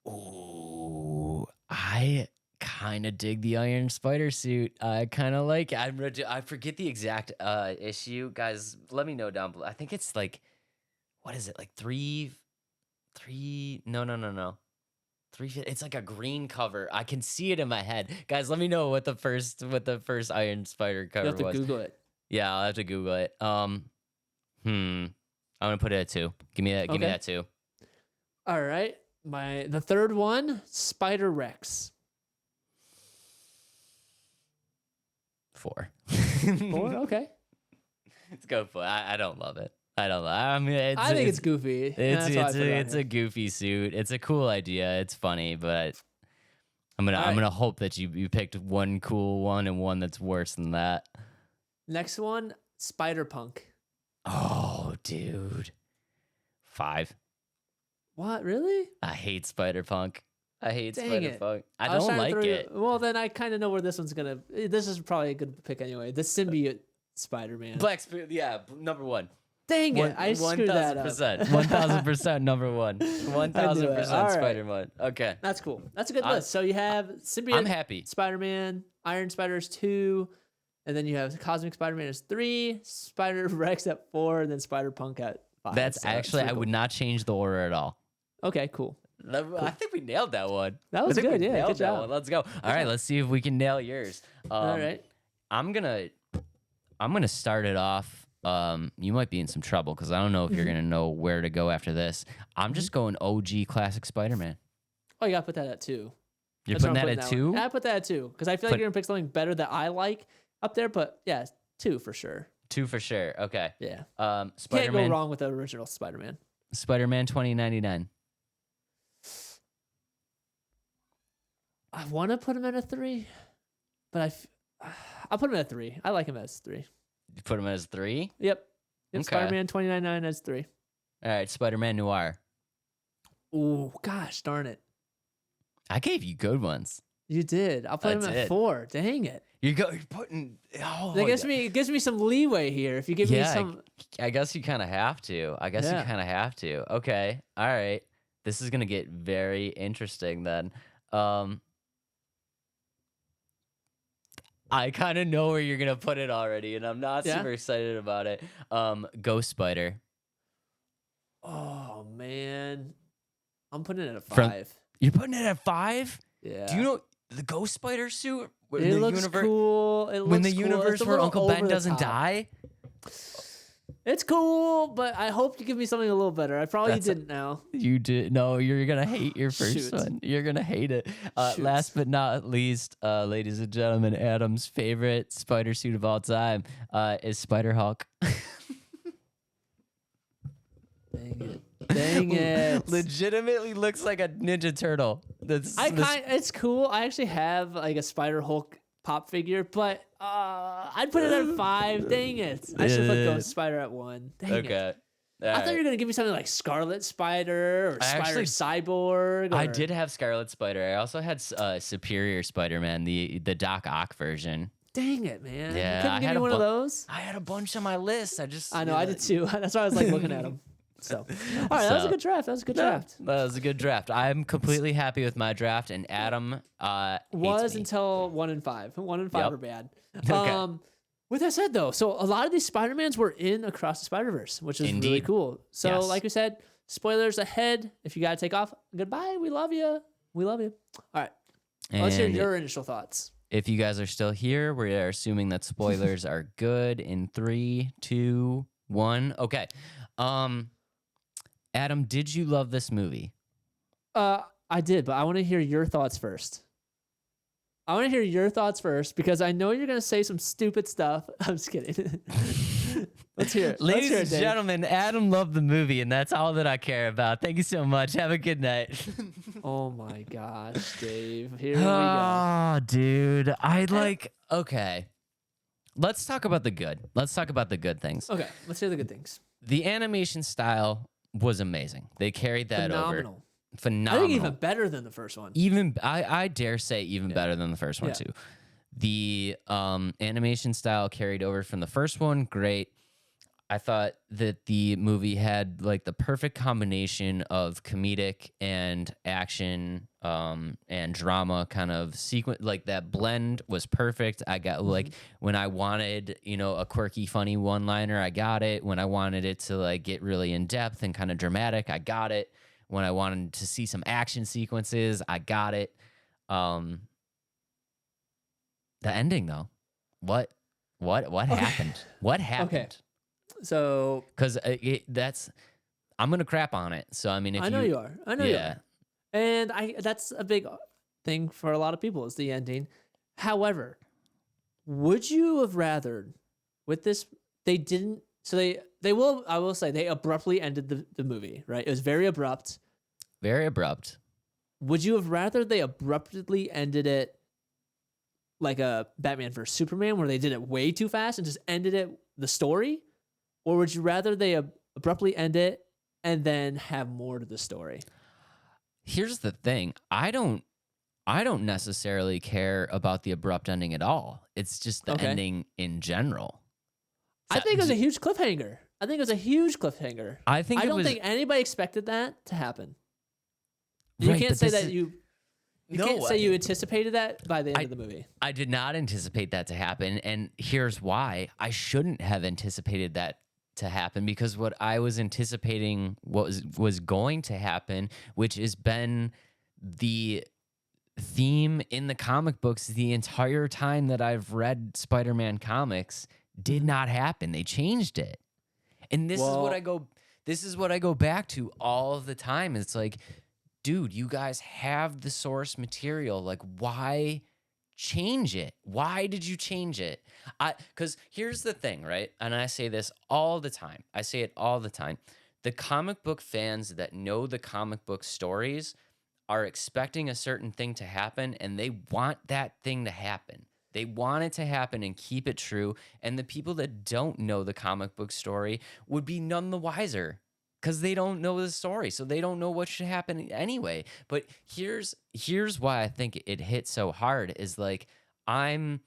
Ooh, I kind of dig the Iron Spider suit. I kind of like it. I forget the exact issue. Guys, let me know down below. I think it's like, what is it? Like 3. No. 3. It's like a green cover. I can see it in my head. Guys, let me know what the first Iron Spider cover was. You have to Google it. Yeah, I'll have to Google it. I'm gonna put it at 2. Give me that 2. All right. The third one, Spider-Rex. 4. 4, okay. Let's go for it. I don't love it. I don't. I mean, I think it's goofy. It's a goofy suit. It's a cool idea. It's funny, but I'm gonna hope that you picked one cool one and one that's worse than that. Next one, Spider-Punk. Oh, dude. 5. What, really? I hate Spider-Punk. I hate Dang Spider-Punk. it. I was don't trying to like throw it. Well, then I kind of know where this one's gonna. This is probably a good pick anyway. The symbiote Spider-Man. Black Spirit, yeah, number 1. Dang it! I screwed that up. 1,000% number 1. 1,000% All right. Spider-Man. Okay. That's cool. That's a good list. So you have symbiote. I'm happy. Spider-Man, Iron Spider is 2, and then you have Cosmic Spider-Man is 3, Spider-Rex at 4, and then Spider-Punk at 5. That's So actually, I would not change the order at all. Okay, cool. I think we nailed that one. That was good. Yeah, good job. Let's go. All right, let's see if we can nail yours. All right. I'm gonna start it off. You might be in some trouble because I don't know if you're gonna know where to go after this. I'm just going OG classic Spider-Man. Oh, you gotta put that at 2. You're That's putting where I'm that at 2? Yeah, I put that at 2 because I feel like you're gonna pick something better that I like up there. But yeah, 2 for sure. 2 for sure. Okay. Yeah. Can't Spider-Man. go wrong with the original Spider-Man. Spider-Man 2099. I want to put him at a 3, but I'll put him at a 3. I like him as 3. You put him as 3? Yep. Okay. Spider-Man 2099 as 3. All right, Spider-Man Noir. Ooh, gosh darn it. I gave you good ones. You did. I'll put him That's at it. 4. Dang it. You're putting. Oh, That gives me some leeway here. If you give me some. I guess you kind of have to. Okay. All right. This is gonna get very interesting then. I kind of know where you're gonna put it already, and I'm not super excited about it. Ghost Spider. Oh man, I'm putting it at a 5. You're putting it at 5? Yeah. Do you know the Ghost Spider suit? It looks cool. When the universe where Uncle Ben doesn't die. It's cool, but I hope you give me something a little better. I probably didn't now. You did. No, you're going to hate your first Shoot. one. You're going to hate it. Last but not least, ladies and gentlemen, Adam's favorite spider suit of all time is Spider-Hulk. Dang it. Legitimately looks like a Ninja Turtle. It's cool. I actually have like a Spider-Hulk pop figure, but I'd put it at 5. Dang it. I should put Ghost Spider at 1. Dang it. Okay. I thought you were going to give me something like Scarlet Spider or Spider Cyborg. I did have Scarlet Spider. I also had Superior Spider-Man, the Doc Ock version. Dang it, man. Yeah, You couldn't give me one of those? I had a bunch on my list. I know, I did too. That's why I was like looking at them. So, all right, that was a good draft. That was a good draft. I'm completely happy with my draft, and Adam hates me. Until 1 and 5. 1 and 5 Yep. are bad. Okay. With that said, though, so a lot of these Spider-Mans were in Across the Spider-Verse, which is really Indeed. cool. So, Yes. like we said, spoilers ahead. If you got to take off, goodbye. We love you. We love you. All right. Let's hear And your initial thoughts. if you guys are still here, we are assuming that spoilers are good in 3, 2, 1. Okay. Adam, did you love this movie? I did, but I want to hear your thoughts first. Because I know you're going to say some stupid stuff. I'm just kidding. Let's hear it. Ladies and Dave. gentlemen, Adam loved the movie, and that's all that I care about. Thank you so much. Have a good night. Oh my gosh, Dave. Here we go. Oh, dude. Okay. Let's talk about the good. Let's talk about the good things. Okay, let's hear the good things. The animation style was amazing. They carried that over. Phenomenal. I think even better than the first one. I dare say even better than the first one too. The animation style carried over from the first one. Great. I thought that the movie had like the perfect combination of comedic and action and drama kind of sequence. Like that blend was perfect. I got like when I wanted, a quirky, funny one-liner, I got it. When I wanted it to like get really in depth and kind of dramatic, I got it. When I wanted to see some action sequences, I got it. The ending though, what happened? What happened? Okay. So, because I'm gonna crap on it. So I mean, if I know you are. You are. And that's a big thing for a lot of people is the ending. However, would you have rathered with this they didn't. So they will. I will say they abruptly ended the movie. Right. It was very abrupt. Very abrupt. Would you have rather they abruptly ended it like a Batman vs Superman, where they did it way too fast and just ended it the story, or would you rather they abruptly end it and then have more to the story? Here's the thing. I don't necessarily care about the abrupt ending at all. It's just the ending in general. I think it was a huge cliffhanger. I think I don't think anybody expected that to happen. You can't say that you can't say you anticipated that by the end of the movie. I did not anticipate that to happen, and here's why. I shouldn't have anticipated that to happen, because what I was anticipating was going to happen, which has been the theme in the comic books the entire time that I've read Spider-Man comics, did not happen. They changed it. And this is what I go back to all the time. It's like, dude, you guys have the source material. Like, why change it? Why did you change it? Because here's the thing, right? And I say this all the time. I say it all the time. The comic book fans that know the comic book stories are expecting a certain thing to happen, and they want that thing to happen. They want it to happen and keep it true. And the people that don't know the comic book story would be none the wiser, because they don't know the story, so they don't know what should happen anyway. But here's why I think it hit so hard is like I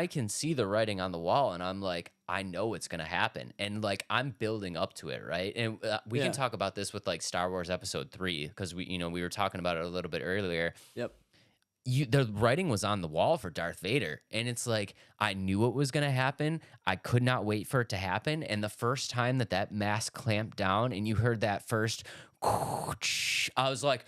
can see the writing on the wall, and I'm like, I know it's gonna happen, and like I'm building up to it, right? And we can talk about this with like Star Wars Episode 3, because we were talking about it a little bit earlier. Yep. The writing was on the wall for Darth Vader, and it's like I knew it was going to happen. I could not wait for it to happen. And the first time that mask clamped down and you heard that first, I was like,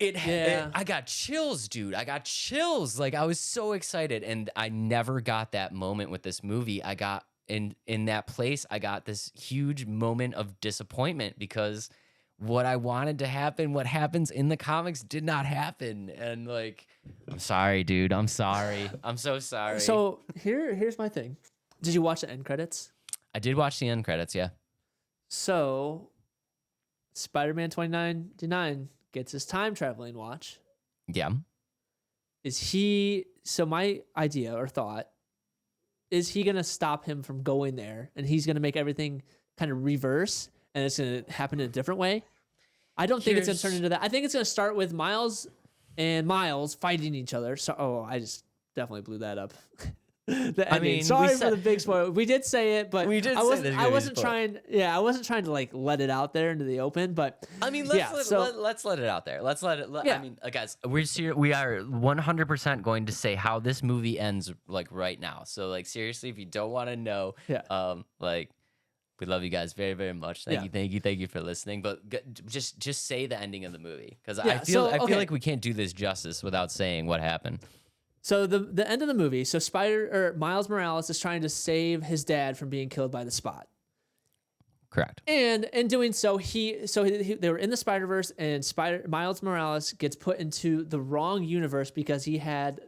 I got chills, dude. I got chills. Like, I was so excited, and I never got that moment with this movie. I got in that place. I got this huge moment of disappointment, because what I wanted to happen, what happens in the comics, did not happen. And like, I'm sorry, dude. I'm sorry. I'm so sorry. So here's my thing. Did you watch the end credits? I did watch the end credits, yeah. So Spider-Man 2099 gets his time traveling watch. Yeah. So my idea or thought, is he going to stop him from going there, and he's going to make everything kind of reverse, and it's going to happen in a different way? I don't think it's going to turn into that. I think it's going to start with Miles and Miles fighting each other. So, I just definitely blew that up. Sorry for the big spoiler. We did say it, but I wasn't trying to like let it out there into the open. But I mean, let's let it out there. Let's let it. I mean, guys, we are 100% going to say how this movie ends, like right now. So, like, seriously, if you don't want to know, like, we love you guys very, very much. Thank you for listening. But just say the ending of the movie, because I feel like we can't do this justice without saying what happened. So the end of the movie. So Miles Morales is trying to save his dad from being killed by the Spot. Correct. And in doing so, they were in the Spider-Verse, and Miles Morales gets put into the wrong universe because he had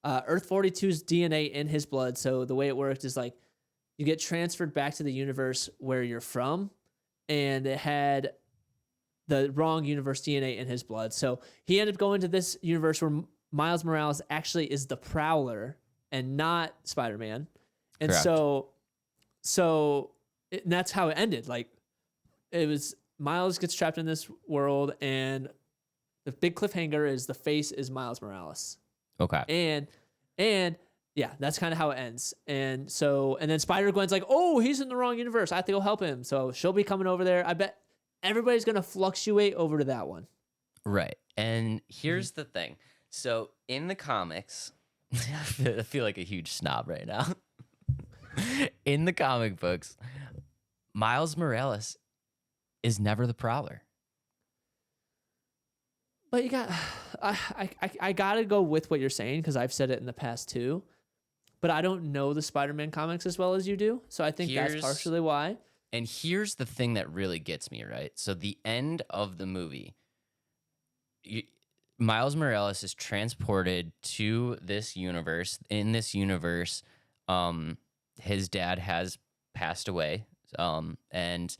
Earth 42's DNA in his blood. So the way it worked is like you get transferred back to the universe where you're from, and it had the wrong universe DNA in his blood. So he ended up going to this universe where Miles Morales actually is the Prowler and not Spider-Man. And Correct. and that's how it ended. Like, it was Miles gets trapped in this world, and the big cliffhanger is the face is Miles Morales. Okay. And yeah, that's kind of how it ends. And then Spider-Gwen's like, oh, he's in the wrong universe. I have to go help him. So she'll be coming over there. I bet everybody's going to fluctuate over to that one. Right. And here's the thing. So in the comics, I feel like a huge snob right now. In the comic books, Miles Morales is never the Prowler. But you got, I gotta go with what you're saying, because I've said it in the past too. But I don't know the Spider-Man comics as well as you do, so I think that's partially why. And here's the thing that really gets me, right? So the end of the movie, Miles Morales is transported to this universe. In this universe, his dad has passed away. And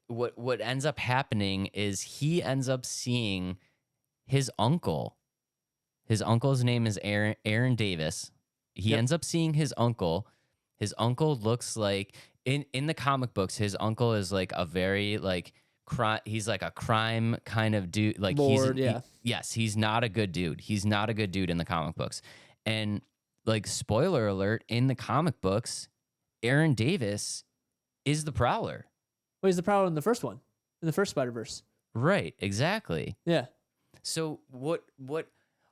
what ends up happening is he ends up seeing his uncle. His uncle's name is Aaron Davis. He Yep. ends up seeing his uncle. His uncle looks like in the comic books, his uncle is like a very like he's like a crime kind of dude. Like Lord, yeah. yes, he's not a good dude. He's not a good dude in the comic books. And like spoiler alert, in the comic books, Aaron Davis is the Prowler. Well, he's the Prowler in the first one, in the first Spider-Verse. Right, exactly. Yeah. So what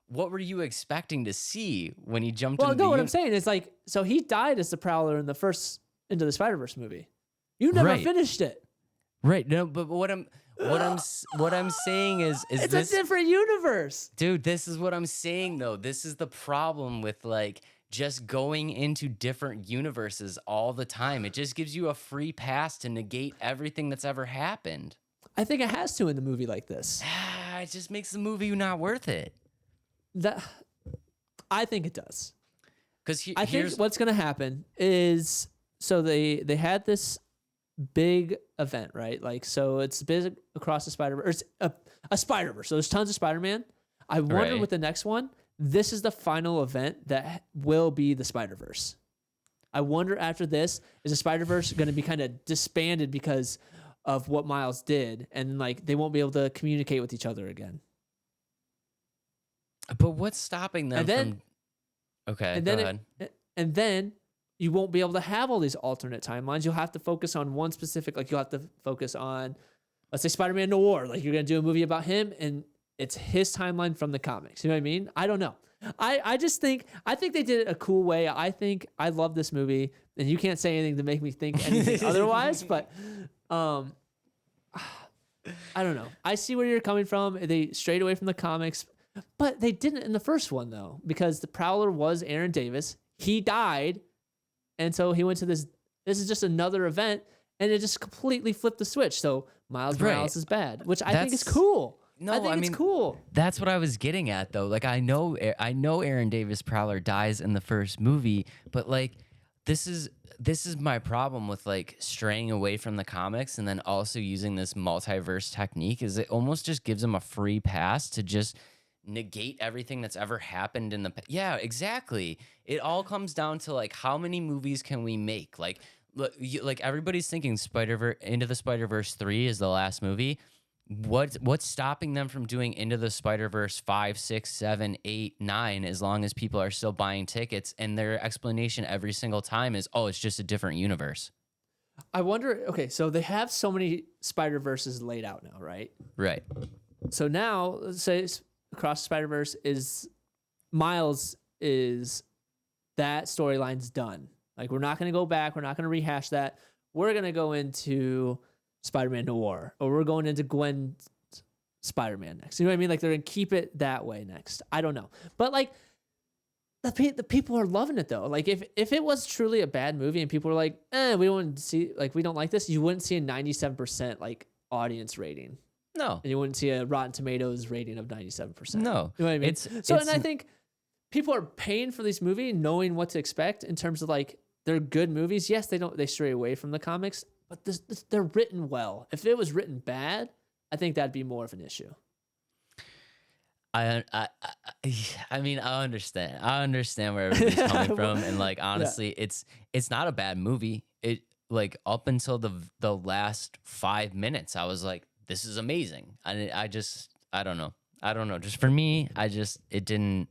were you expecting to see when he jumped Well, into no, what I'm saying is like, so he died as the Prowler in the first Into the Spider-Verse movie. You never Right. finished it. Right. No, but what I'm saying is It's this, a different universe. dude, this is what I'm saying though. This is the problem with like just going into different universes all the time. It just gives you a free pass to negate everything that's ever happened. I think it has to in the movie like this. It just makes the movie not worth it. I think it does. Because I think what's going to happen is, so they had this big event, right? Like, so it's big across the Spider-Verse, a Spider-Verse. So there's tons of Spider-Man. I wonder Right. with the next one, this is the final event that will be the Spider-Verse. I wonder after this, is the Spider-Verse going to be kind of disbanded because of what Miles did, and like they won't be able to communicate with each other again. But what's stopping them And then- from? Okay, And go then ahead. and then you won't be able to have all these alternate timelines. You'll have to focus on one specific, like you'll have to focus on, let's say Spider-Man Noir. Like you're going to do a movie about him and it's his timeline from the comics. You know what I mean? I don't know. I think they did it a cool way. I love this movie, and you can't say anything to make me think anything otherwise, but I don't know. I see where you're coming from. They strayed away from the comics, but they didn't in the first one though, because the Prowler was Aaron Davis. He died, and so he went to this. This is just another event, and it just completely flipped the switch. So Miles Morales is bad, which I think is cool. No, I think it's cool. That's what I was getting at, though. Like, I know Aaron Davis Prowler dies in the first movie, but like, this is my problem with like straying away from the comics and then also using this multiverse technique. Is it almost just gives him a free pass to just negate everything that's ever happened in the yeah, exactly. It all comes down to like how many movies can we make? Like, look, like everybody's thinking Into the Spider-Verse 3 is the last movie. What's stopping them from doing Into the Spider-Verse 5, 6, 7, 8, 9 as long as people are still buying tickets, and their explanation every single time is, oh, it's just a different universe. I wonder, okay, so they have so many Spider-Verses laid out now, right? Right. So now, let's say Across the Spider-Verse is Miles is that storyline's done. Like, we're not going to go back. We're not going to rehash that. We're going to go into Spider-Man Noir, or we're going into Gwen's Spider-Man next. You know what I mean? Like, they're going to keep it that way next. I don't know. But, like, the people are loving it, though. Like, if it was truly a bad movie and people were like, we don't see, like, we don't like this, you wouldn't see a 97%, like, audience rating. No. And you wouldn't see a Rotten Tomatoes rating of 97%. No. You know what I mean? It's and I think people are paying for these movies knowing what to expect in terms of, like, they're good movies. Yes, they stray away from the comics, but they're written well. If it was written bad, I think that'd be more of an issue. I mean, I understand. I understand where everybody's coming from, and like honestly, it's not a bad movie. It like up until the last 5 minutes, I was like, this is amazing. I don't know. Just for me, it didn't.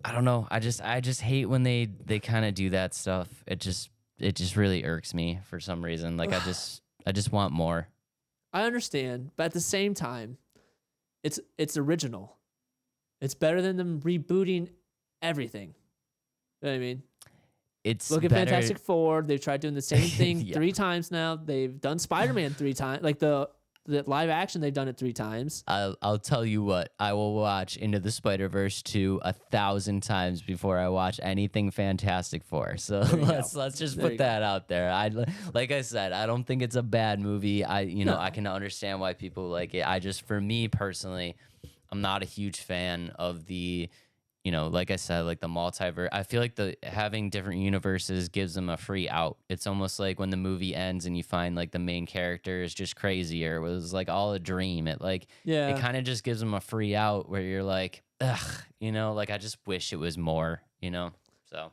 I don't know. I just hate when they kind of do that stuff. It just really irks me for some reason. Like I just want more. I understand, but at the same time, it's original. It's better than them rebooting everything. You know what I mean? It's Look at better. Fantastic Four. They've tried doing the same thing Yeah. 3 times now. They've done Spider-Man 3 times. Like the live action, they've done it 3 times. I'll tell you what, I will watch Into the Spider-Verse 2 1,000 times before I watch anything Fantastic Four. So let's just There you put that out there. Like I said, I don't think it's a bad movie. I can understand why people like it. For me personally, I'm not a huge fan of the you know, like I said, like the multiverse, I feel like the having different universes gives them a free out. It's almost like when the movie ends and you find like the main character is just crazy or it was like all a dream. It Yeah. kind of just gives them a free out where you're like, ugh, you know, like I just wish it was more, you know. So,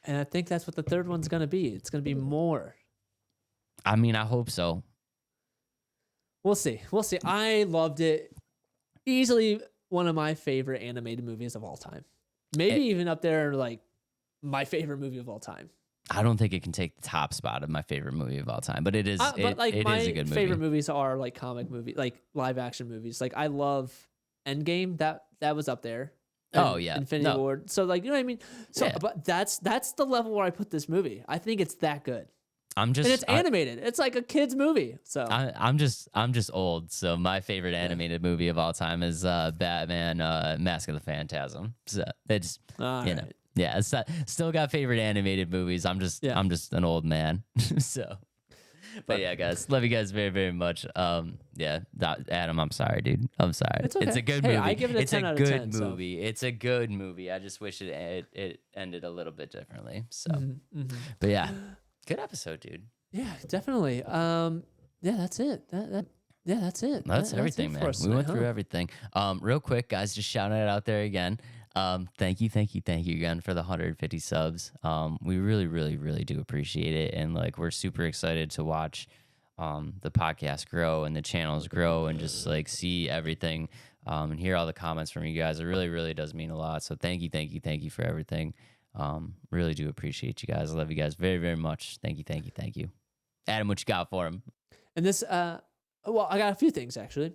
And I think that's what the third one's gonna be. It's gonna be more. I mean, I hope so. We'll see. We'll see. I loved it. Easily one of my favorite animated movies of all time. Maybe even up there, like my favorite movie of all time. I don't think it can take the top spot of my favorite movie of all time, but it is. But like it my is a good movie. favorite movies are like comic movie, like live action movies. Like I love Endgame. That was up there. Oh yeah, Infinity War. So like you know what I mean. So Yeah. but that's the level where I put this movie. I think it's that good. I'm just. And it's animated. It's like a kid's movie. So I'm just old. So my favorite animated movie of all time is Batman: Mask of the Phantasm. So it's all you know, right. yeah, it's not, still got favorite animated movies. I'm just an old man. So, but yeah, guys, love you guys very very much. Yeah, Adam, I'm sorry, dude. I'm sorry. It's okay. It's a good Hey, movie. I give it a it's 10 a out of good 10, so. movie. It's a good movie. I just wish it ended a little bit differently. So, but yeah, good episode, dude. Yeah, definitely. Yeah, that's it. That's it. That's everything, it for man. us We went tonight, through huh? everything. Real quick, guys, just shouting it out there again. Thank you again for the 150 subs. We really, really, really do appreciate it, and like we're super excited to watch the podcast grow and the channels grow, and just like see everything and hear all the comments from you guys. It really, really does mean a lot. So thank you for everything. Really do appreciate you guys. I love you guys very, very much. Thank you. Adam, what you got for him? And this, well, I got a few things actually.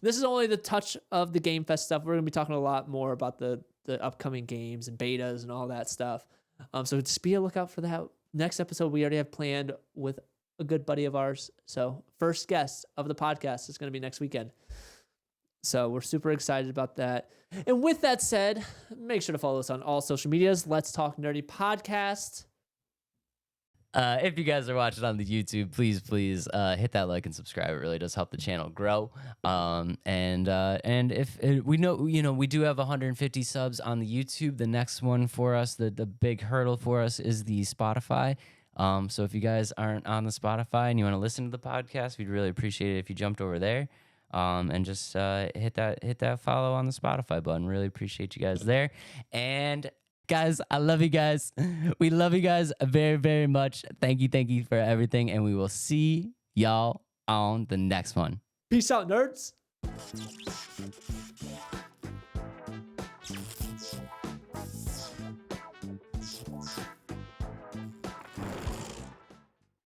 This is only the touch of the Game Fest stuff. We're gonna be talking a lot more about the upcoming games and betas and all that stuff. So just be a lookout for that. Next episode we already have planned with a good buddy of ours. So first guest of the podcast is gonna be next weekend. So we're super excited about that. And with that said, make sure to follow us on all social medias. Let's Talk Nerdy Podcast. If you guys are watching on the YouTube, please hit that like and subscribe. It really does help the channel grow. And if we know, you know, we do have 150 subs on the YouTube. The next one for us, the big hurdle for us is the Spotify. So if you guys aren't on the Spotify and you want to listen to the podcast, we'd really appreciate it if you jumped over there. And just hit that follow on the Spotify button. Really appreciate you guys there. And guys, I love you guys. We love you guys very, very much. Thank you for everything. And we will see y'all on the next one. Peace out, nerds.